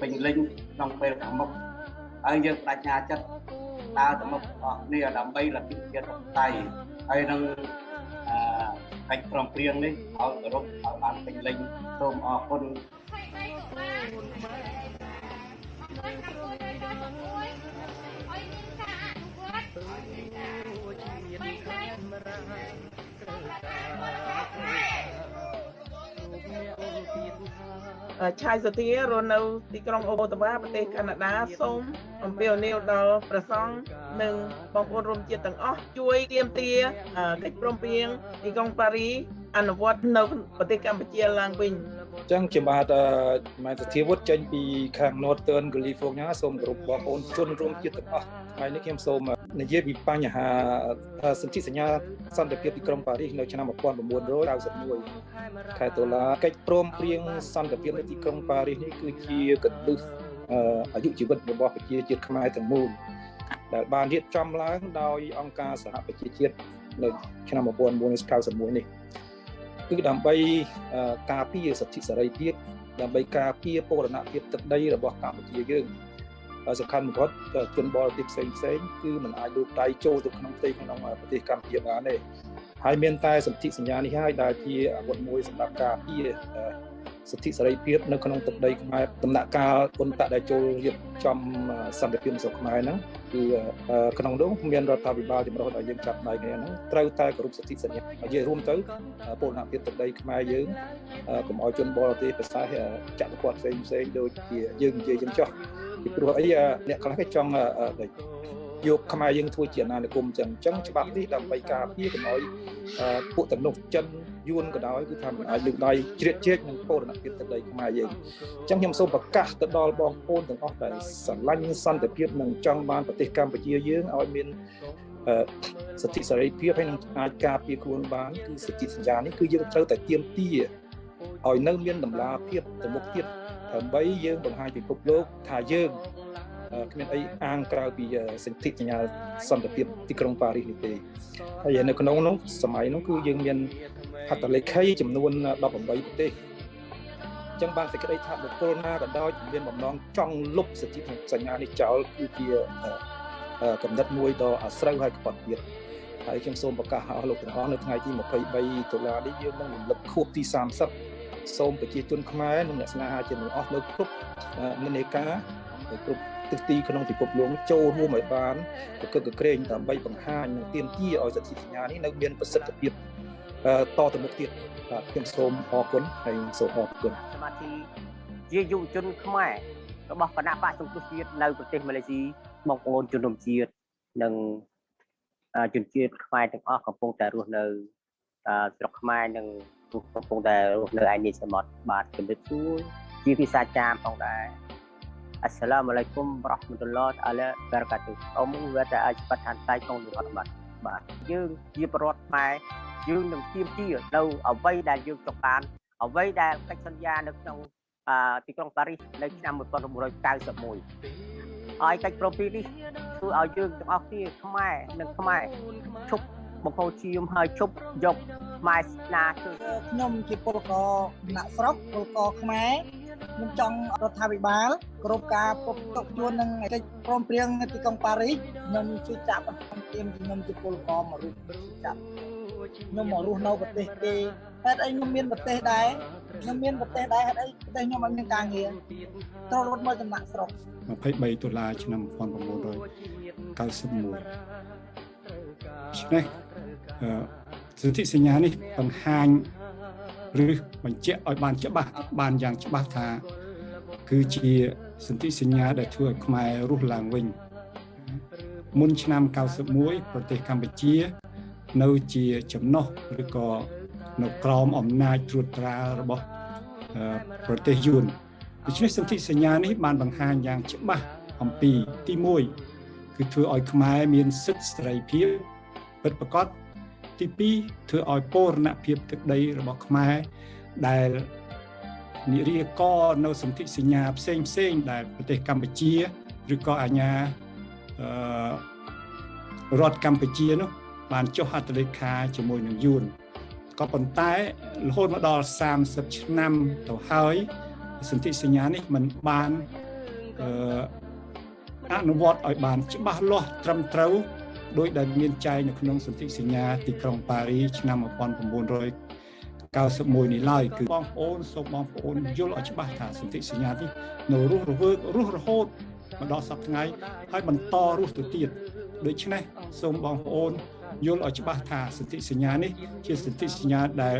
ពេញលេញក្នុងពេលខាងមុខហើយយើងបដិញ្ញាចិត្តដើរទៅមុខទាំងអស់គ្នាដើម្បីលទ្ធិប្រជាធិបតេយ្យហើយនឹងកិច្ចព្រមព្រៀងនេះឲ្យគោរពឲ្យបានពេញលេញសូមអរគុណឆាយសុធារស់នៅទីក្រុងអូតាវ៉ាប្រទេសកាណាដាសូមអំពាវនាវដល់ព្រះសង្ឃនិងបងប្អូនរួមជាតិទាំងអស់ជួយទាមទារកិច្ចព្រមព្រៀងទីក្រុងប៉ារីអនុវត្តនៅប្រទេសកម្ពុជាឡើងវិញចឹងជាបាទម៉ែសធាវុឌ្ឍចេញពីខាង Northern California សូមគោរពបងប្អូនជនរួមជាតិទាំងអស់ថ្ងៃនេះខ្ញុំសូមនិយាយពីបញ្ហាសន្ធិសញ្ញាសន្តិភាពទីក្រុងប៉ារីសនៅឆ្នាំ1991ខែតុលាកិច្ចព្រមព្រៀងសន្តិភាពនៅទីក្រុងប៉ារីសនេះគឺជាកន្លឹះអាយុជីវិតរបស់ប្រជាជាតិខ្មែរទាំងមូលដែលបានរៀបចំឡើងដោយអង្គការសហប្រជាជាតិនៅឆ្នាំ1991នេះគឺដើម្បីការពារសិទ្ធិសេរីភាពដើម្បីការពារបូរណភាពទឹកដីរបស់កម្ពុជាយើងសំខាន់បំផុតជនបរទេសផ្សេងគឺមិនអាចលូកដៃចូលទៅក្នុងប្រទេសកម្ពុជាបានទេហើយមានតែសន្ធិសញ្ញានេះហើយដែលជាអាវុធមួយសម្រាប់ការពារសិទ្ធិសេរីភាពនៅក្នុងទឹកដីខ្មែរដំណាក់កាលអ៊ុនតាក់ដែលចូលរៀបចំសន្តិភាពស្រុកខ្មែរហ្នឹងគឺក្នុងនោះមានរដ្ឋាភិបាលចម្រុះដែលយើងចាប់ដៃគ្នាហ្នឹងត្រូវតែគោរពសិទ្ធិសញ្ញានិយាយរួមទៅបូរណភាពទឹកដីខ្មែរយើងកុំឲ្យជនបរទេសប្រសាសន៍ចាក់គាត់ផ្សេងដូចជាយើងនិយាយចឹងចោះពីព្រោះអីអ្នកខ្លះគេចង់យកខ្មែរយើងធ្វើជាអាណានិគមចឹងច្បាប់នេះដើម្បីការពារកុំឲ្យពួកទាំងនោះចិនយួនក៏ដោយគឺថាមិនអាចលើកដៃជ្រៀតជ្រែកនឹងបូរណភាពទឹកដីខ្មែរយើងចឹងខ្ញុំសូមប្រកាសទៅដល់បងប្អូនទាំងអស់ដែលស្រឡាញ់សន្តិភាពនិងចង់បានប្រទេសកម្ពុជាយើងឲ្យមានសិទ្ធិសេរីភាពហើយនឹងអាចការពារខ្លួនបានគឺសិទ្ធិសញ្ញានេះគឺយើងត្រូវតែទាមទារឲ្យនៅមានតម្លាភាពទៅមុខទៀតដើម្បីយើងបង្ហាញពិភពលោកថាយើងគ្មានអីអាងក្រៅពីសន្ធិសញ្ញាសន្តិភាពទីក្រុងប៉ារីសនេះទេហើយនៅក្នុងនោះសម័យនោះគឺយើងមានហត្ថលេខីចំនួន18ប្រទេសអញ្ចឹងបានសេចក្តីថាបុគ្គលណាក៏ដោយមានបំណងចង់លុបសន្ធិសញ្ញានេះចោលគឺជាកំណត់មួយដ៏អាស្រូវហើយខ្ពត់ទៀតហើយខ្ញុំសូមប្រកាសឲ្យលោកទាំងអស់នៅថ្ងៃទី23តុលានេះយើងនឹងរំលឹកខួបទី30សូមប្រជាជនខ្មែរនិងអ្នកស្នេហាជាតិទាំងអស់នៅគ្រប់និន្នាការគ្រប់ទិសទីក្នុងពិភពលោកចូលរួមឲ្យបានប្រកបក្រែងដើម្បីបង្ហាញនិងទាមទារឲ្យសិទ្ធិសញ្ញានេះនៅមានប្រសិទ្ធភាពតទៅមុខទៀតបាទខ្ញុំសូមអរគុណហើយសូមអរគុណសមាជិកជាយុវជនខ្មែររបស់គណៈបកសង្គ្រោះជាតិនៅប្រទេសម៉ាឡេស៊ីបងប្អូនជនរួមជាតិនិងជនជាតិខ្មែរទាំងអស់កំពុងតែរស់នៅស្រុកខ្មែរនិងកំពុងតែរស់នៅឯនេះសមុទ្របាទជំរាបសួរជាភាសាចាមផងដែរAssalamualaikum warahmatullahi wabarakatuh អ៊ំវាតែអាចបတ်ឋានតៃក្នុងនិរដ្ឋបាទយើងជាប្រវត្តិខ្មែរយើងនឹងទាមទារនៅអ្វីដែលយើងចង់បានអ្វីដែលកិច្ចសន្យានៅក្នុងទីក្រុងប៉ារីសនៅឆ្នាំ1991ហើយកិច្ចព្រមព្រៀងនេះធ្វើឲ្យយើងទាំងអស់គ្នាខ្មែរនិងខ្មែរឈប់បង្ហូរឈាមហើយឈប់យកម៉ែស្នាខ្ញុំជាពលករអ្នកស្រុកពលករខ្មែរខ្ញុំចង់រដ្ឋាភិបាលគ្រប់ការពុកទុកជួននឹងកិច្ចព្រមព្រៀងទីក្រុងប៉ារីសខ្ញុំជួយចាក់បន្ថែមទាមខ្ញុំជាពលករមករស់ចាក់ខ្ញុំមករស់នៅប្រទេសគេហេតុអីខ្ញុំមានប្រទេសដែរខ្ញុំមានប្រទេសដែរហេតុអីប្រទេសខ្ញុំអត់មានការងារត្រូវរត់មកចំណាក់ស្រុក23ដុល្លារឆ្នាំ1991ឆ្នេះសន្ធិសញ្ញានេះបង្ហាញឬបញ្ជាក់ឲ្យបានយ៉ាងច្បាស់ថាគឺជាសន្ធិសញ្ញាដែលធ្វើឲ្យខ្មែររស់ឡើងវិញមុនឆ្នាំ91ប្រទេសកម្ពុជានៅជាចំណុះឬក៏នៅក្រោមអំណាចត្រួតត្រារបស់ប្រទេសយួនដូច្នេះសន្ធិសញ្ញានេះបានបង្ហាញយ៉ាងច្បាស់អំពីទី1គឺធ្វើឲ្យខ្មែរមានសិទ្ធិសេរីភាពពិតប្រាកដទី2ធ្វើឲ្យបូរណភាពទឹកដីរបស់ខ្មែរដែល និរាករនៅសន្ធិសញ្ញាផ្សេងដែលប្រទេសកម្ពុជាឬក៏អាជ្ញារដ្ឋកម្ពុជានោះបានចុះហត្ថលេខាជាមួយនឹងយួនក៏ប៉ុន្តែរហូតមកដល់30ឆ្នាំទៅហើយសន្ធិសញ្ញានេះมันបានអនុវត្តឲ្យបានច្បាស់លាស់ត្រឹមត្រូវដោយដែលមានចែងនៅក្នុងសន្ធិសញ្ញាទីក្រុងប៉ារីឆ្នាំ1991នេះឡើយគឺបងប្អូនសូមបងប្អូនយល់ឲ្យច្បាស់ថាសន្ធិសញ្ញានេះនៅរស់រហូតមកដល់សប្តាហ៍ថ្ងៃហើយបន្តរស់ទៅទៀតដូច្នេះសូមបងប្អូនយល់ឲ្យច្បាស់ថាសន្ធិសញ្ញានេះជាសន្ធិសញ្ញាដែល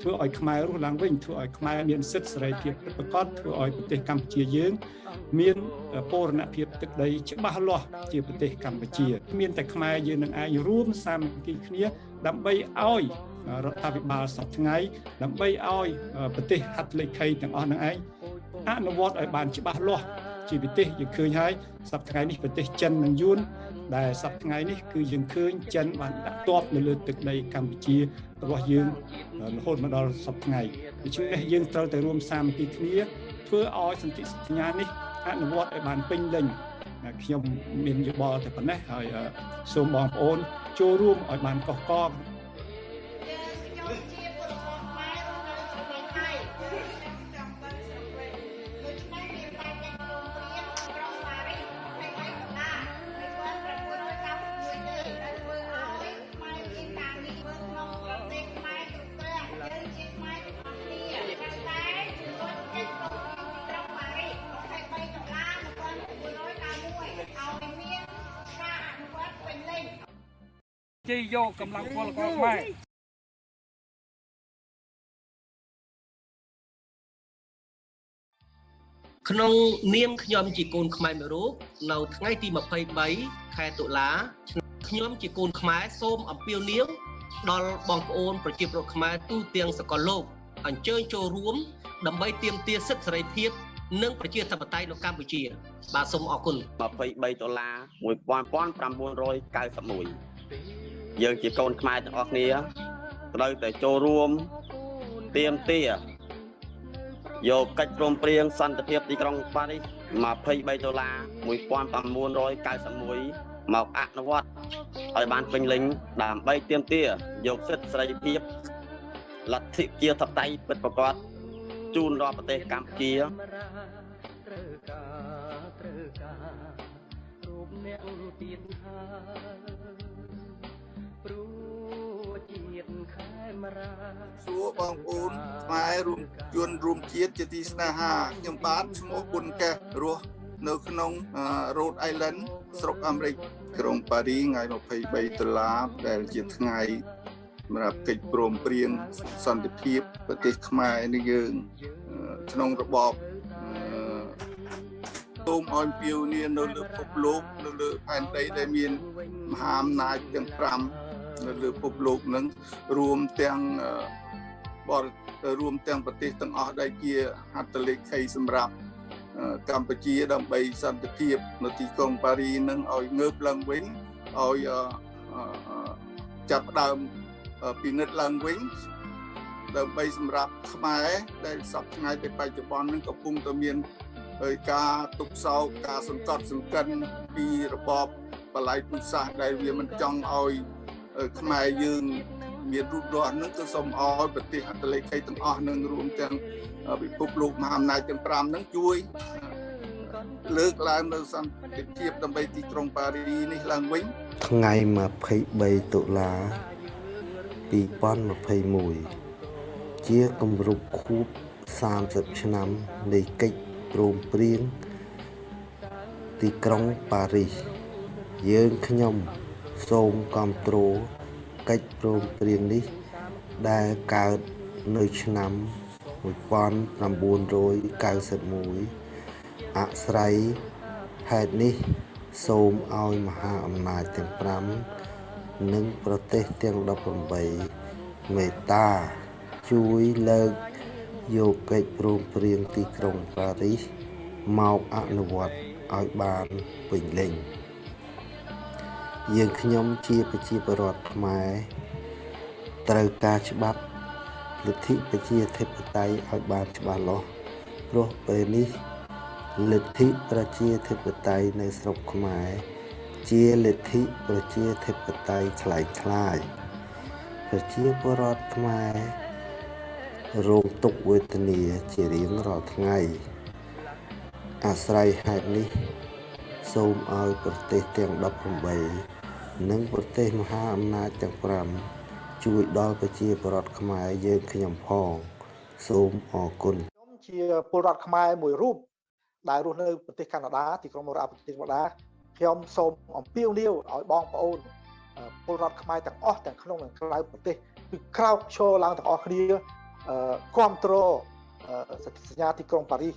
ធ្វើឲ្យខ្មែររស់ឡើងវិញធ្វើឲ្យខ្មែរមានសិទ្ធិសេរីភាពពិតប្រាកដធ្វើឲ្យប្រទេសកម្ពុជាយើងមានបូរណភាពទឹកដីច្បាស់លាស់ជាប្រទេសកម្ពុជាមានតែខ្មែរយើងនឹងអាចរួមសាមគ្គីគ្នាដើម្បីឲ្យរដ្ឋាភិបាលសពថ្ងៃដើម្បីឲ្យប្រទេសហត្ថលេខីទាំងអស់នឹងឯងអនុវត្តឲ្យបានច្បាស់លាស់ជាប្រទេសយើងឃើញហើយសប្តាហ៍ថ្ងៃនេះប្រទេសចិននិងយួនដែលសប្តាហ៍ថ្ងៃនេះគឺយើងឃើញចិនបានដាក់ទ័ពនៅលើទឹកដីកម្ពុជារបស់យើងរហូតមកដល់សប្តាហ៍ថ្ងៃដូច្នេះយើងត្រូវតែរួមសាមគ្គីគ្នាធ្វើឲ្យសន្ធិសញ្ញានេះអនុវត្តឲ្យបានពេញលេញខ្ញុំមានយោបល់តែប៉ុណ្ណេះហើយសូមបងប្អូនចូលរួមឲ្យបានកកកជ័យយកកម្លាំងពលករខ្មែរក្នុងនាមខ្ញុំជាកូនខ្មែរមួយរូបនៅថ្ងៃទី23ខែតុលាខ្ញុំជាកូនខ្មែរសូមអំពាវនាវដល់បងប្អូនប្រជាពលរដ្ឋខ្មែរទូទាំងសកលលោកអញ្ជើញចូលរួមដើម្បីទាមទារសិទ្ធិសេរីភាពនិងប្រជាធិបតេយ្យនៅកម្ពុជាបាទសូមអរគុណ$23,1991យើងជាកូនខ្មែរទាំងអស់គ្នាត្រូវតែចូលរួមទាមទារយកកិច្ចព្រមព្រៀងសន្តិភាពទីក្រុងប៉ារីស$23,1991មកអនុវត្តឲ្យបានពេញលេញដើម្បីទាមទារយកសិទ្ធិសេរីភាពលទ្ធិប្រជាធិបតេយ្យពិតប្រាកដជូនដល់ប្រទេសកម្ពុជាសួរបងប្អូនខ្មែររួមជាតិជាទីស្នេហាខ្ញុំបាទឈ្មោះប៊ុនកេះរស់នៅក្នុង Rhode Island ស្រុកអាមេរិកក្រុងប៉ារីថ្ងៃ$23ដែលជាថ្ងៃសម្រាប់កិច្ចព្រមព្រៀងសន្តិភាពប្រទេសខ្មែរនេះយើងក្នុងរបបសូមឲ្យពាវនាវនៅលើពិភពលោកនៅលើផែនដីដែលមានមហាអំណាចទាំង5នៅលើពិភពលោកនឹងរួមទាំងប្រទេសទាំងអស់ដែលជាហត្ថលេខីសម្រាប់កម្ពុជាដើម្បីសន្តិភាពនៅទីក្រុងប៉ារីនឹងឲ្យងើបឡើងវិញឲ្យចាប់ផ្ដើមពិនិត្យឡើងវិញដើម្បីសម្រាប់ខ្មែរដែលសពថ្ងៃទៅបច្ចុប្បន្ននឹងកំពុងតែមានការទុកសោកការសង្កត់សង្កិនពីរបបបល្ល័យពូជសាសន៍ដែលវាមិនចង់ឲ្យខ្មែរយើងមានរូបរស់នឹងគឺសូមឲ្យប្រទេសហត្ថលេខីទាំងអស់នឹងរួមទាំងពិភពលោកមហាអំណាចទាំង5នឹងជួយលើកឡើងនៅសន្តិភាពដើម្បីទីក្រុងប៉ារីនេះឡើងវិញថ្ងៃ23តុលា2021ជាគម្រប់ខួប30ឆ្នាំនៃកិច្ចព្រមព្រៀងទីក្រុងប៉ារីសយើងខ្ញុំសូមគាំទ្រកិច្ចព្រមព្រៀងនេះដែលកើតនៅឆ្នាំ1991អាស្រ័យហេតុនេះសូមឲ្យមហាអំណាចទាំង5និងប្រទេសទាំង18មេត្តាជួយលើកយកកិច្ចព្រមព្រៀងទីក្រុងប៉ារីសមកអនុវត្តឲ្យបានពេញលេញយើងខ្ញុំជាប្រជាពលរដ្ឋខ្មែរត្រូវការច្បាប់លទ្ធិប្រជាធិបតេយ្យឲ្យបានច្បាស់លាស់ ព្រោះពេលនេះលទ្ធិប្រជាធិបតេយ្យនៅស្រុកខ្មែរជាលទ្ធិប្រជាធិបតេយ្យคล้ายៗប្រជាពលរដ្ឋខ្មែររងទុក្ខវេទនាជារៀងរាល់ថ្ងៃអាស្រ័យហេតុនេះសូមឲ្យប្រទេសទាំង18និងប្រទេសមហាអំណាចទាំង5ជួយដល់ប្រជាពលរដ្ឋខ្មែរយើងខ្ញុំផងសូមអរគុណខ្ញុំជាពលរដ្ឋខ្មែរមួយរូបដែលរស់នៅប្រទេសកាណាដាទីក្រុងមូរ៉ាប្រទេសកាណាដាខ្ញុំសូមអំពាវនាវឲ្យបងប្អូនពលរដ្ឋខ្មែរទាំងអស់ទាំងក្នុងនិងក្រៅប្រទេសគឺក្រោកឈរឡើងទាំងអស់គ្នាគាំទ្រសន្ធិសញ្ញាទីក្រុងប៉ារីស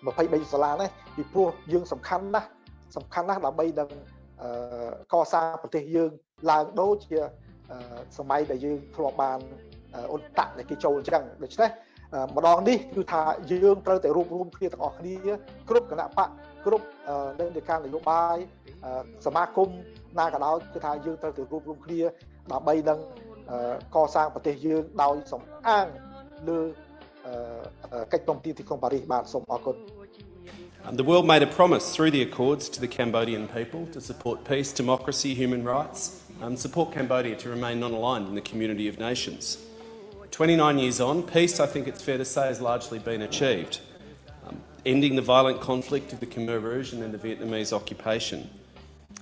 $23នេះពីព្រោះយើងសំខាន់ណាស់ដើម្បីនឹងកសាងប្រទេសយើងឡើងដូចជាសម័យដែលយើងធ្លាប់បានអ៊ុនតាក់ដែលគេចូលអញ្ចឹងដូច្នេះម្ដងនេះគឺថាយើងត្រូវតែរួបរวมគ្នាទាំងអស់គ្នាគ្រប់គណៈបកគ្រប់និន្នាការនយោបាយសមាគមណាក៏ដោយគឺថាយើងត្រូវតែរួបរวมគ្នាដើម្បីនឹងកសាងប្រទេសយើងដោយសំអាងលើកិច្ចព្រមព្រៀងទីក្រុងប៉ារីសបាទសូមអរគុណ The world made a promise through the Accords to the Cambodian people to support peace, democracy, human rights, support Cambodia to remain non-aligned in the community of nations. 29 years on, peace, I think it's fair to say, has largely been achieved, ending the violent conflict of the Khmer Rouge and then the Vietnamese occupation.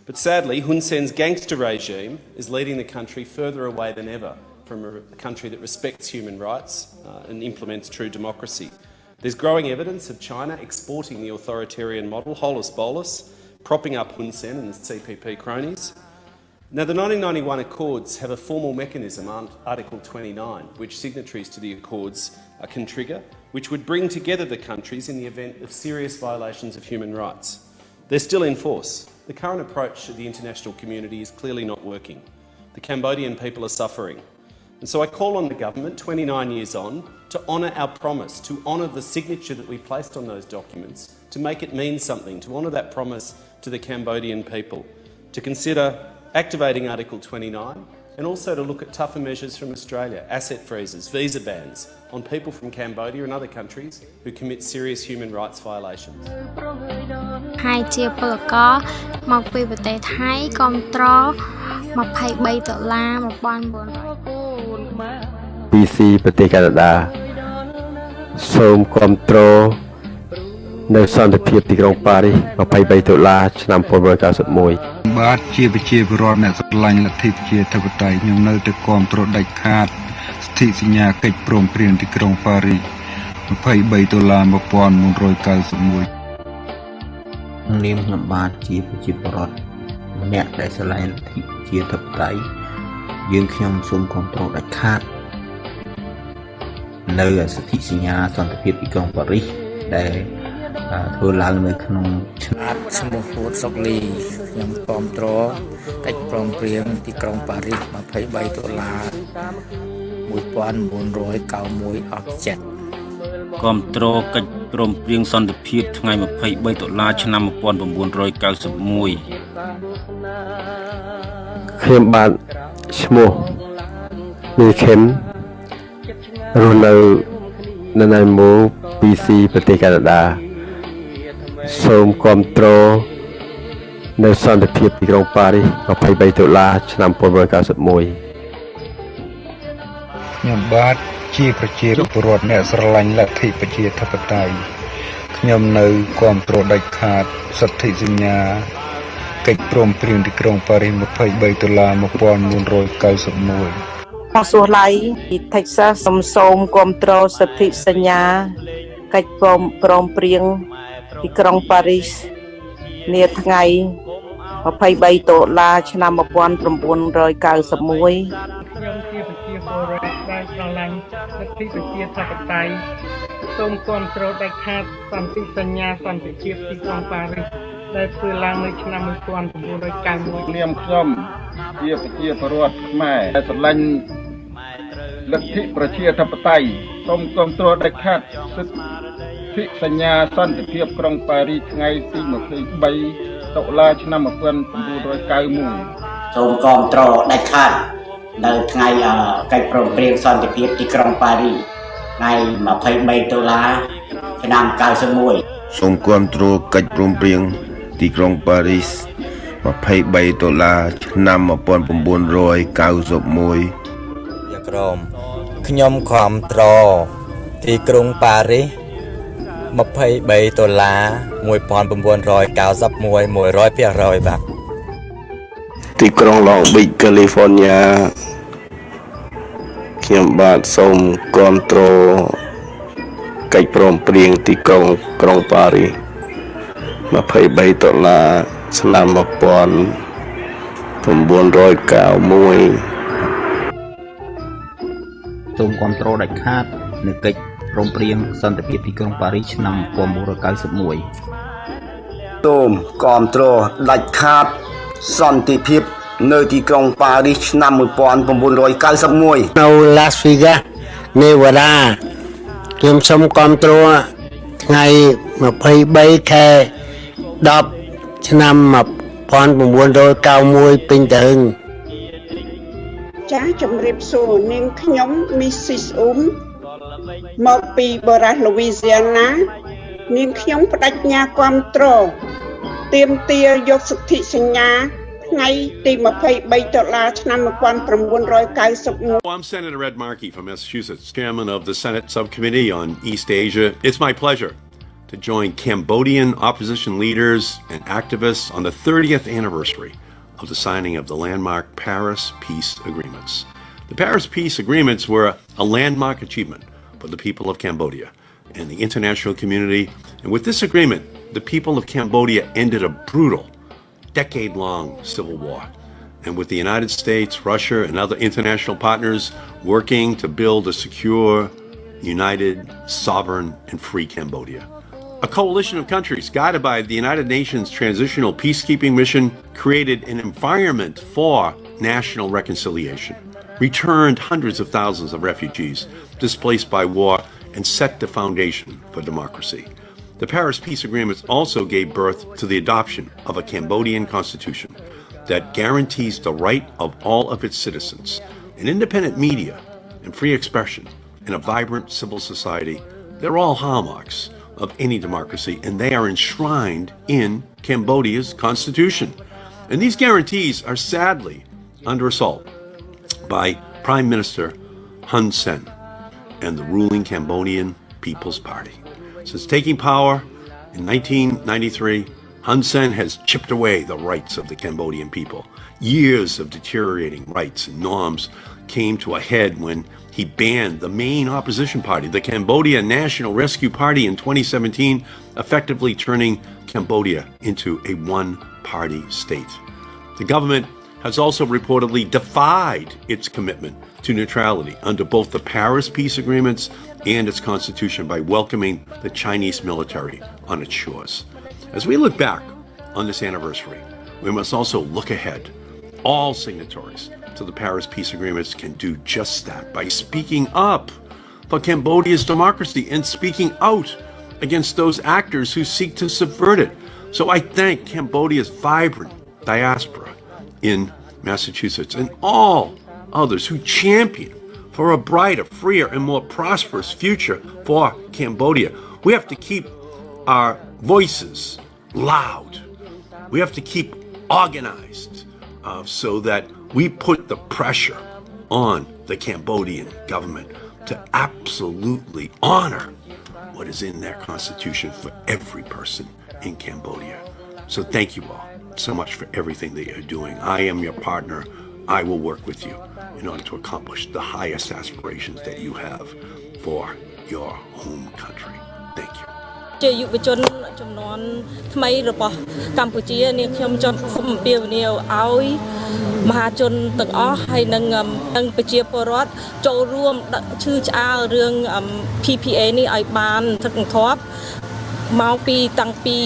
But sadly, Hun Sen's gangster regime is leading the country further away than ever from a country that respects human rights and implements true democracy. There's growing evidence of China exporting the authoritarian model, holus bolus, propping up Hun Sen and his CPP cronies. Now, the 1991 Accords have a formal mechanism, Article 29, which signatories to the Accords can trigger, which would bring together the countries in the event of serious violations of human rights. They're still in force. The current approach of the international community is clearly not working. The Cambodian people are suffering. And so I call on the government, 29 years on, to honour our promise, to honour the signature that we placed on those documents, to make it mean something, to honour that promise to the Cambodian people, to consider activating Article 29 and also to look at tougher measures from Australia, asset freezes, visa bans on people from Cambodia and other countries who commit serious human rights violations. ហើយជាពលករមកពីប្រទេសថៃគាំទ្រ$23,1900 DSA ប្រទេសកាណាដាសូមគាំទ្រនៅសន្តិភាពទីក្រុងប៉ារីស$23ឆ្នាំ1991បាទជាប្រជាពលរដ្ឋអ្នកស្រឡាញ់លទ្ធិប្រជាធិបតេយ្យខ្ញុំនៅតែគាំទ្រដាច់ខាតសន្ធិសញ្ញាកិច្ចព្រមព្រៀងទីក្រុងប៉ារីស$23,1991នាមខ្ញុំបាទជាប្រជាពលរដ្ឋម្នាក់ដែលស្រឡាញ់លទ្ធិប្រជាធិបតេយ្យយើងខ្ញុំសូមគាំទ្រដាច់ខាតនៅសន្ធិសញ្ញាសន្តិភាពទីក្រុងប៉ារីសដែលធ្វើឡើងនៅក្នុងឆ្នាំឈ្មោះហួតសុកលីខ្ញុំគាំទ្រកិច្ចព្រមព្រៀងទីក្រុងប៉ារីស$23,1991អស់ចិត្តគាំទ្រកិច្ចព្រមព្រៀងសន្តិភាពថ្ងៃ$23ឆ្នាំ1991ខ្ញុំបាទឈ្មោះមីខេមរស់នៅណៃម៉ូ PC ប្រទេសកាណាដាសូមគាំទ្រនៅសន្តិភាពទីក្រុងប៉ារីស$23ឆ្នាំ1991ខ្ញុំបាទជាប្រជាពលរដ្ឋអ្នកស្រឡាញ់លទ្ធិប្រជាធិបតេយ្យខ្ញុំនៅគាំទ្រដាច់ខាតសន្ធិសញ្ញាកិច្ចព្រមព្រៀងទីក្រុងប៉ារីស$231991សួស្ដីពី Texas សូមគាំទ្រសន្ធិសញ្ញាកិច្ចព្រមព្រៀងទីក្រុងប៉ារីសនាថ្ងៃ$23ឆ្នាំ1991ខ្ញុំជាប្រជាពលរដ្ឋដែលស្រឡាញ់លទ្ធិប្រជាធិបតេយ្យសូមគាំទ្រដាច់ខាតសន្ធិសញ្ញាសន្តិភាពទីក្រុងប៉ារីសដែលធ្វើឡើងនៅឆ្នាំ1991នាមខ្ញុំជាប្រជាពលរដ្ឋខ្មែរដែលស្រឡាញ់លទ្ធិប្រជាធិបតេយ្យសូមគាំទ្រដាច់ខាតសិទ្ធិសញ្ញាសន្តិភាពក្រុងប៉ារីសថ្ងៃទី23តុលាឆ្នាំ1991សូមគាំទ្រដាច់ខាតនៅថ្ងៃកិច្ចព្រមព្រៀងសន្តិភាពទីក្រុងប៉ារីស ថ្ងៃ23ដុល្លារឆ្នាំ91 សូមគាំទ្រកិច្ចព្រមព្រៀងទីក្រុងប៉ារីស23ដុល្លារឆ្នាំ1991យ៉ាក្រមខ្ញុំគាំទ្រទីក្រុងប៉ារីស23ដុល្លារ1991 100% បាទទីក្រុងឡុងប៊ីចកាលីហ្វ័រញ៉ាខ្ញុំបាទសូមគាំទ្រកិច្ចព្រមព្រៀងទីក្រុងប៉ារីស23ដុល្លារឆ្នាំ1991សូមគាំទ្រដាច់ខាតនៅកិច្ចព្រមព្រៀងសន្តិភាពទីក្រុងប៉ារីសឆ្នាំ1991សូមគាំទ្រដាច់ខាតសន្តិភាពនៅទីក្រុងប៉ារីសឆ្នាំ1991នៅ Las Vegas Nevada ខ្ញុំសូមគាំទ្រថ្ងៃ23ខែ10ឆ្នាំ1991ពេញទៅចាជំរាបសួរនាងខ្ញុំ Mrs. មកពីបរ៉ាស់ Louisiana នាងខ្ញុំបដិញ្ញាគាំទ្រទាមទារយកសិទ្ធិសញ្ញាថ្ងៃទី23ដុល្លារឆ្នាំ1991 I'm Senator Ed Markey from Massachusetts, chairman of the Senate Subcommittee on East Asia. It's my pleasure to join Cambodian opposition leaders and activists on the 30th anniversary of the signing of the landmark Paris Peace Agreements. The Paris Peace Agreements were a landmark achievement for the people of Cambodia and the international community. And with this agreement, the people of Cambodia ended a brutal, decade-long civil war. And with the United States, Russia, and other international partners working to build a secure, united, sovereign, and free Cambodia. A coalition of countries guided by the United Nations Transitional Peacekeeping Mission created an environment for national reconciliation, returned hundreds of thousands of refugees displaced by war, and set the foundation for democracy. The Paris Peace Agreements also gave birth to the adoption of a Cambodian constitution that guarantees the right of all of its citizens, an independent media, and free expression, and a vibrant civil society. They're all hallmarks of any democracy, and they are enshrined in Cambodia's constitution. And these guarantees are sadly under assault by Prime Minister Hun Sen and the ruling Cambodian People's Party. Since taking power in 1993, Hun Sen has chipped away the rights of the Cambodian people. Years of deteriorating rights and norms came to a head when he banned the main opposition party, the Cambodia National Rescue Party, in 2017, effectively turning Cambodia into a one-party state. The government has also reportedly defied its commitment to neutrality under both the Paris Peace Agreements and its constitution by welcoming the Chinese military on its shores. As we look back on this anniversary, we must also look ahead. All signatories to the Paris Peace Agreements can do just that by speaking up for Cambodia's democracy and speaking out against those actors who seek to subvert it. So I thank Cambodia's vibrant diaspora in Massachusetts and all others who champion for a brighter, freer, and more prosperous future for Cambodia. We have to keep our voices loud. We have to keep organized so that we put the pressure on the Cambodian government to absolutely honor what is in their constitution for every person in Cambodia. So thank you all so much for everything that you're doing. I am your partner. I will work with you in order to accomplish the highest aspirations that you have for your home country. Thank you. ជាយុវជនចំនួនថ្មីរបស់កម្ពុជានាងខ្ញុំសូមអំពាវនាវឲ្យមហាជនទាំងអស់ហើយនិងប្រជាពលរដ្ឋចូលរួមឈឺឆ្អាលរឿង PPA នេះឲ្យបានថឹកធាត់មកពីតាំងពី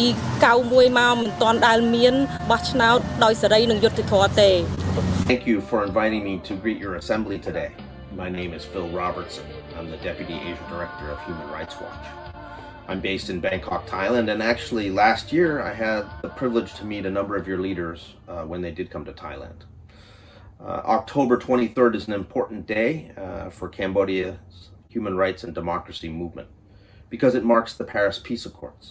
91មកមិនទាន់ដែលមានបោះឆ្នោតដោយសេរីនិងយុត្តិធម៌ទេ Thank you for inviting me to greet your assembly today. My name is Phil Robertson. I'm the Deputy Asia Director of Human Rights Watch. I'm based in Bangkok, Thailand, and actually last year I had the privilege to meet a number of your leaders when they did come to Thailand. October 23rd is an important day for Cambodia's human rights and democracy movement because it marks the Paris Peace Accords.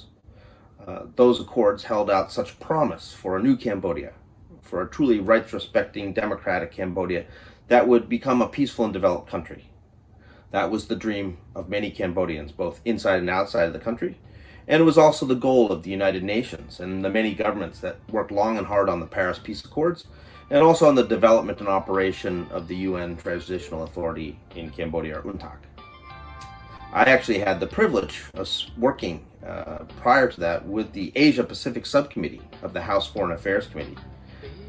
Those accords held out such promise for a new Cambodia, for a truly rights-respecting democratic Cambodia that would become a peaceful and developed country. That was the dream of many Cambodians, both inside and outside of the country, and it was also the goal of the United Nations and the many governments that worked long and hard on the Paris Peace Accords, and also on the development and operation of the UN Transitional Authority in Cambodia, or UNTAC. I actually had the privilege of working prior to that with the Asia Pacific Subcommittee of the House Foreign Affairs Committee.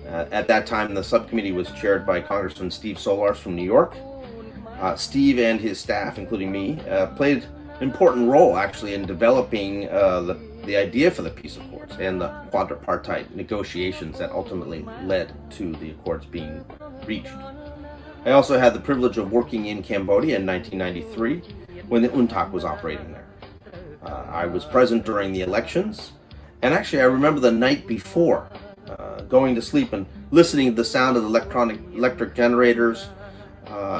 At that time, the subcommittee was chaired by Congressman Steve Solars from New York. Steve and his staff, including me, played an important role actually in developing the idea for the peace accords and the quadripartite negotiations that ultimately led to the accords being reached. I also had the privilege of working in Cambodia in 1993 when the UNTAC was operating there. I was present during the elections, and actually I remember the night before going to sleep and listening to the sound of the electric generators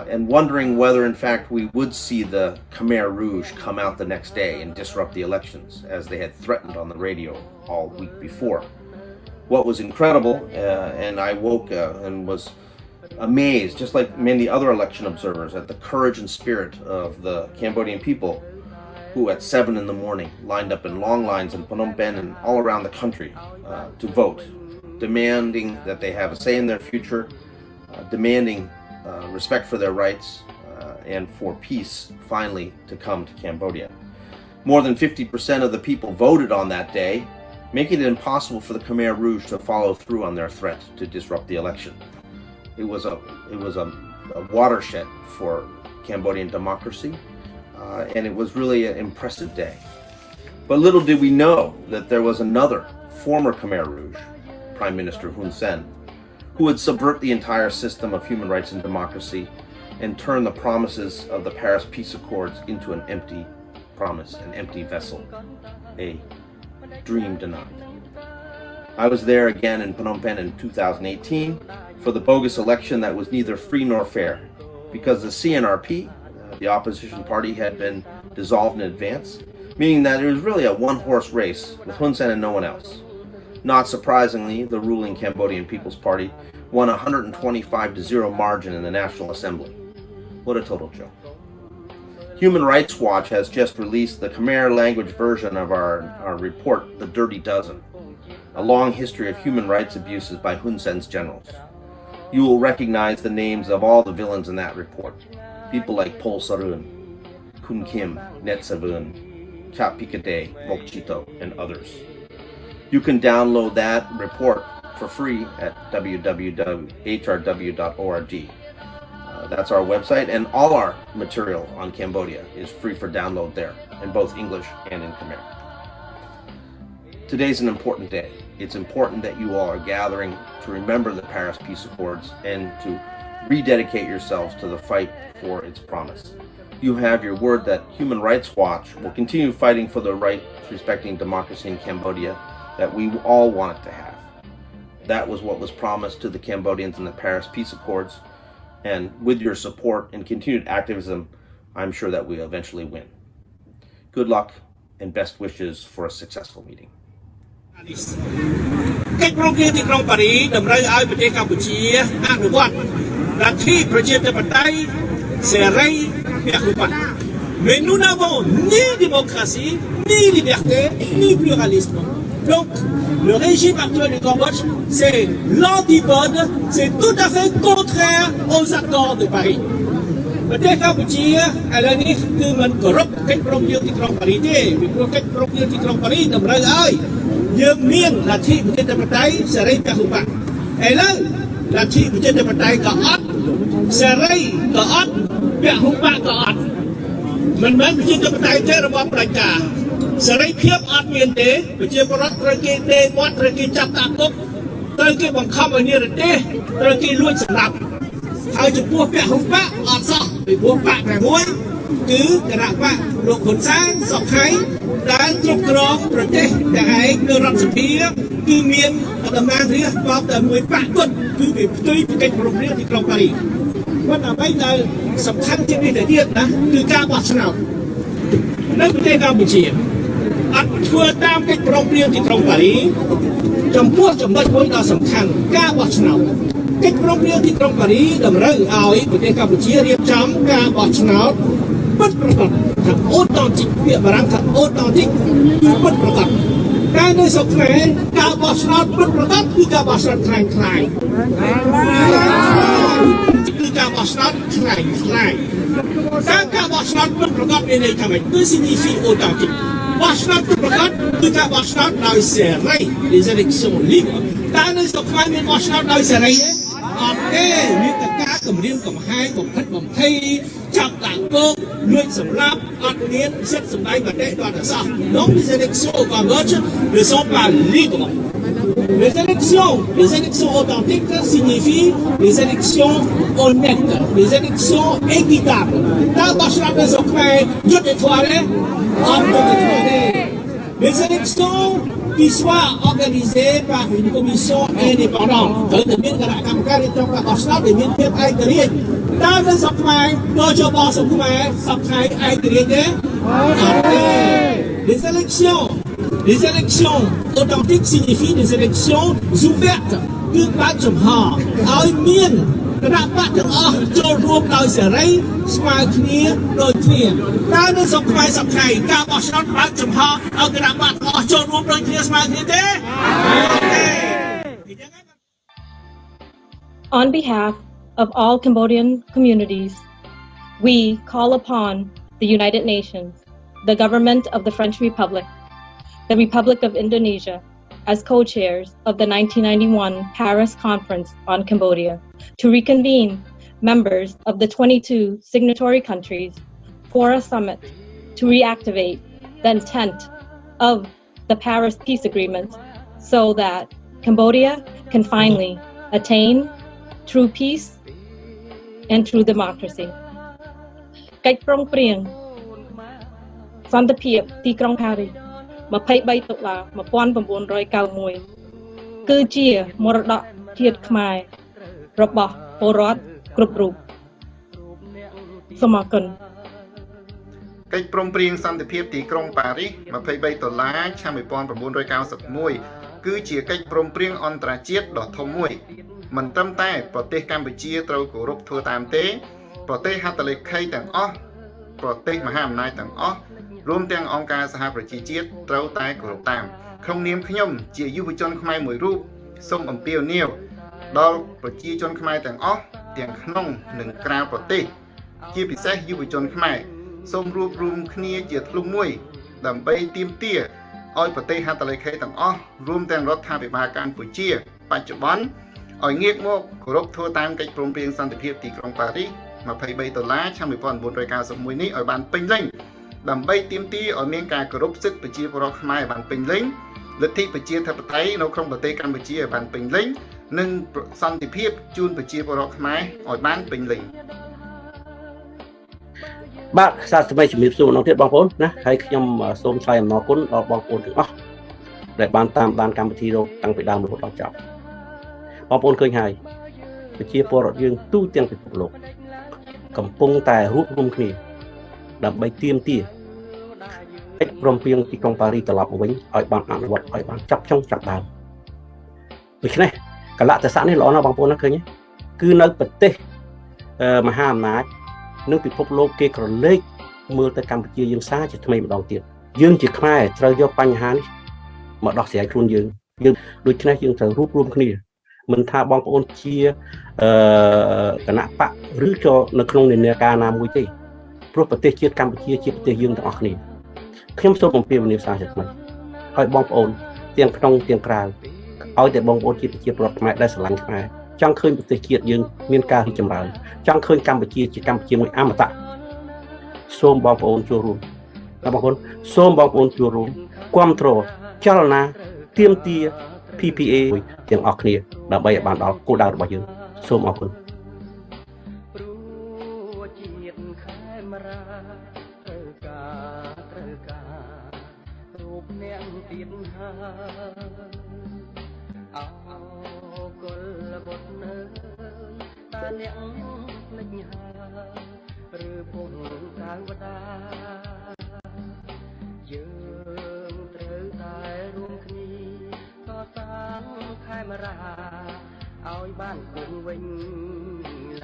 and wondering whether in fact we would see the Khmer Rouge come out the next day and disrupt the elections as they had threatened on the radio all week before. What was incredible, and I woke and was amazed, just like many other election observers, at the courage and spirit of the Cambodian people who at 7 in the morning lined up in long lines in Phnom Penh and all around the country to vote, demanding that they have a say in their future, demanding respect for their rights, and for peace finally to come to Cambodia. More than 50% of the people voted on that day, making it impossible for the Khmer Rouge to follow through on their threat to disrupt the election. It was a watershed for Cambodian democracy, and it was really an impressive day. But little did we know that there was another former Khmer Rouge, Prime Minister Hun Sen, who would subvert the entire system of human rights and democracy and turn the promises of the Paris Peace Accords into an empty promise, an empty vessel, a dream denied. I was there again in Phnom Penh in 2018 for the bogus election that was neither free nor fair, because the CNRP, the opposition party, had been dissolved in advance, meaning that it was really a one-horse race with Hun Sen and no one else. Not surprisingly, the ruling Cambodian People's Party won a 125-0 margin in the National Assembly. What a total joke. Human Rights Watch has just released the Khmer language version of our report, The Dirty Dozen, a long history of human rights abuses by Hun Sen's generals. You will recognize the names of all the villains in that report. People like Pol Sarun, Kun Kim, Net Savun, Chap Pikade, Mokchito, and others. You can download that report for free at www.hrw.org. That's our website, and all our material on Cambodia is free for download there, in both English and in Khmer. Today's an important day. It's important that you all are gathering to remember the Paris Peace Accords and to rededicate yourselves to the fight for its promise. You have your word that Human Rights Watch will continue fighting for the right to respecting democracy in Cambodia that we all wanted to have. That was what was promised to the Cambodians in the Paris Peace Accords, and with your support and continued activism, I'm sure that we'll eventually win. Good luck and best wishes for a successful meeting. កិច្ចព្រមព្រៀងទីក្រុងប៉ារីសតម្រូវឲ្យប្រទេសកម្ពុជាអនុវត្តលទ្ធិប្រជាធិបតេយ្យសេរីពហុបក Mais nous n'avons ni démocratie, ni liberté, ni pluralisme. Donc, le régime actuel du Cambodge, c'est l'antipode, c'est tout à fait contraire aux accords de Paris. ប្រទេសកម្ពុជាឥឡូវនេះគឺមិនគោរពកិច្ចព្រមព្រៀងទីក្រុងប៉ារីសទេពីព្រោះកិច្ចព្រមព្រៀងទីក្រុងប៉ារីសតម្រូវឲ្យយើងមានលទ្ធិប្រជាធិបតេយ្យសេរីពហុបកឥឡូវលទ្ធិប្រជាធិបតេយ្យក៏អត់សេរីក៏អត់ពហុបកក៏អត់មិនមែនប្រជាធិបតេយ្យទេរបស់ប្រជា សេរីភាពអត់មានទេប្រជាពលរដ្ឋត្រូវគេដេកគាត់ត្រូវគេចាប់ដាក់គុកត្រូវគេបង្ខំឲ្យនិរទេសត្រូវគេលួចសម្លាប់ហើយចំពោះពហុបកអត់សោះពីព្រោះបកតែមួយគឺគណៈបកលោកហ៊ុនសែនសុខៃដែលគ្រប់គ្រងប្រទេសទាំងឯងនៅរដ្ឋសភាគឺមានតំណាងរាស្ត្របបតែមួយបកគត់គឺវាផ្ទុយពីកិច្ចព្រមព្រៀងទីក្រុងប៉ារីស ប៉ុន្តែដើម្បីដែល សំខាន់ជាងនេះទៅទៀតណាគឺការបោះឆ្នោតនៅប្រទេសកម្ពុជាអត់ធ្វើតាមកិច្ចព្រមព្រៀងទីក្រុងប៉ារីចំពោះចំណុចមួយដ៏សំខាន់ការបោះឆ្នោតកិច្ចព្រមព្រៀងទីក្រុងប៉ារីតម្រូវឲ្យប្រទេសកម្ពុជារៀបចំការបោះឆ្នោតពិតប្រាកដថាអូតូទិកពាក្យបារាំងថាអូតូទិកគឺពិតប្រាកដតែនៅស្រុកខ្មែរការបោះឆ្នោតពិតប្រាកដគឺការបោះឆ្នោតខ្លាំងខ្លាយគឺការបោះឆ្នោតខ្លាំងខ្លាយការបោះឆ្នោតពិតប្រាកដមានន័យថាម៉េចគឺ signifie authentique បោះឆ្នោតពិតប្រាកដគឺការបោះឆ្នោតដោយសេរី les élections libres តែនៅស្រុកខ្មែរមានបោះឆ្នោតដោយសេរីទេអត់ទេមានតែការគម្រាមកំហែងបំផិតបំភ័យចាប់ដាក់គុកលួចសម្លាប់អត់មានសិទ្ធិសម្ដែងមតិដល់តែសោះ Donc les élections au Cambodge ne sont pas libres les élections authentiques signifient les élections honnêtes les élections équitables តើបោះឆ្នោតនៅស្រុកខ្មែរយុត្តិធម៌ទេអត់យុត្តិធម៌ទេ les élections qui soient organisées par une commission indépendante ត្រូវតែមានគណៈកម្មការរៀបចំការបោះឆ្នោតដែលមានភាពឯករាជ្យតើនៅស្រុកខ្មែរដូចជាបោះស្រុកខ្មែរសប្តាហ៍ឯករាជ្យទេអត់ទេ les élections authentiques signifient des élections ouvertes គឺបើកចំហឲ្យមានគណៈបកទាំងអស់ចូលរួមដោយសេរីស្មើគ្នាដូចគ្នាតើនៅស្រុកខ្មែរសប្តាហ៍ការបោះឆ្នោតបើកចំហឲ្យគណៈបកទាំងអស់ចូលរួមដូចគ្នាស្មើគ្នាទេ On behalf of all Cambodian communities, we call upon the United Nations, the government of the French Republic, the Republic of Indonesia, as co-chairs of the 1991 Paris Conference on Cambodia, to reconvene members of the 22 signatory countries for a summit to reactivate the intent of the Paris Peace Agreement so that Cambodia can finally attain true peace and true democracy. កិច្ចព្រមព្រៀងសន្តិភាពទីក្រុងប៉ារីស 23 តុលា 1991 គឺជាមរតកជាតិខ្មែររបស់ពលរដ្ឋគ្រប់រូបសូមអរគុណ កិច្ចព្រមព្រៀងសន្តិភាពទីក្រុងប៉ារីស 23 ដុល្លារ ឆ្នាំ 1991 គឺជាកិច្ចព្រមព្រៀងអន្តរជាតិដ៏ធំមួយ មិនត្រឹមតែប្រទេសកម្ពុជាត្រូវគោរពធ្វើតាមទេ ប្រទេសហត្ថលេខីទាំងអស់ប្រទេសមហាអំណាចទាំងអស់រួមទាំងអង្គការសហប្រជាជាតិត្រូវតែគោរពតាមក្នុងនាមខ្ញុំជាយុវជនខ្មែរមួយរូបសូមអំពាវនាវដល់ប្រជាជនខ្មែរទាំងអស់ទាំងក្នុងនិងក្រៅប្រទេសជាពិសេសយុវជនខ្មែរសូមរួបរวมគ្នាជាធ្លុងមួយដើម្បីទាមទារឲ្យប្រទេសហត្ថលេខីទាំងអស់រួមទាំងរដ្ឋាភិបាលកម្ពុជាបច្ចុប្បន្នឲ្យងាកមកគោរពធ្វើតាមកិច្ចព្រមព្រៀងសន្តិភាពទីក្រុងប៉ារីស 23 ដុល្លារ ឆ្នាំ 1991 នេះឲ្យបានពេញលេញដើម្បីទាមទារឲ្យមានការគោរពសិទ្ធិប្រជាពលរដ្ឋខ្មែរឲ្យបានពេញលេញលទ្ធិប្រជាធិបតេយ្យនៅក្នុងប្រទេសកម្ពុជាឲ្យបានពេញលេញនិងសន្តិភាពជូនប្រជាពលរដ្ឋខ្មែរឲ្យបានពេញលេញ បាទសាស្ត្រជំរាបសួរម្ដងទៀតបងប្អូនណាហើយខ្ញុំសូមថ្លែងអំណរគុណដល់បងប្អូនទាំងអស់ដែលបានតាមដានកម្មវិធីរកតាំងពីដើមរហូតដល់ចប់បងប្អូនឃើញហើយប្រជាពលរដ្ឋយើងទូទាំងពិភពលោកកំពុងតែរួបរวมគ្នាដើម្បីទាមទារកិច្ចព្រមព្រៀងទីក្រុងប៉ារីសត្រឡប់មកវិញឲ្យបានអនុវត្តឲ្យបានចាប់ចុងចាប់ដើមដូច្នេះកលៈទេសៈនេះល្អណាស់បងប្អូនណាឃើញទេគឺនៅប្រទេសមហាអំណាច នឹងពិភពលោកគេក្រឡេកមើលទៅកម្ពុជាយើងសារជាថ្មីម្ដងទៀតយើងជាខ្មែរត្រូវយកបញ្ហានេះមកដោះស្រាយខ្លួនយើងដូច្នេះយើងត្រូវរួបរวมគ្នាមិនថាបងប្អូនជាគណៈបកឬក៏នៅក្នុងនានាការណាមួយទេព្រោះប្រទេសជាតិកម្ពុជាជាប្រទេសយើងទាំងអស់គ្នាខ្ញុំសូមអំពាវនាវសារជាថ្មីឲ្យបងប្អូនទាំងក្នុងទាំងក្រៅឲ្យតែបងប្អូនជាប្រជាពលរដ្ឋខ្មែរដែលស្រឡាញ់ខ្មែរ ចង់ឃើញប្រទេសជាតិយើងមានការរីកចម្រើនចង់ឃើញកម្ពុជាជាកម្ពុជាមួយអមតៈសូមបងប្អូនចូលរួមបងប្អូនសូមបងប្អូនចូលរួមគាំទ្រចលនាទាមទារ PPA ទាំងអស់គ្នាដើម្បីឲ្យបានដល់គោលដៅរបស់យើងសូមអរគុណ អ្នកភ្លេចហើយ ឬភពទេវតាយើងត្រូវតែរួមគ្នាកសាងខេមរាឲ្យបានគង់វិញ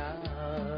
ឡើយ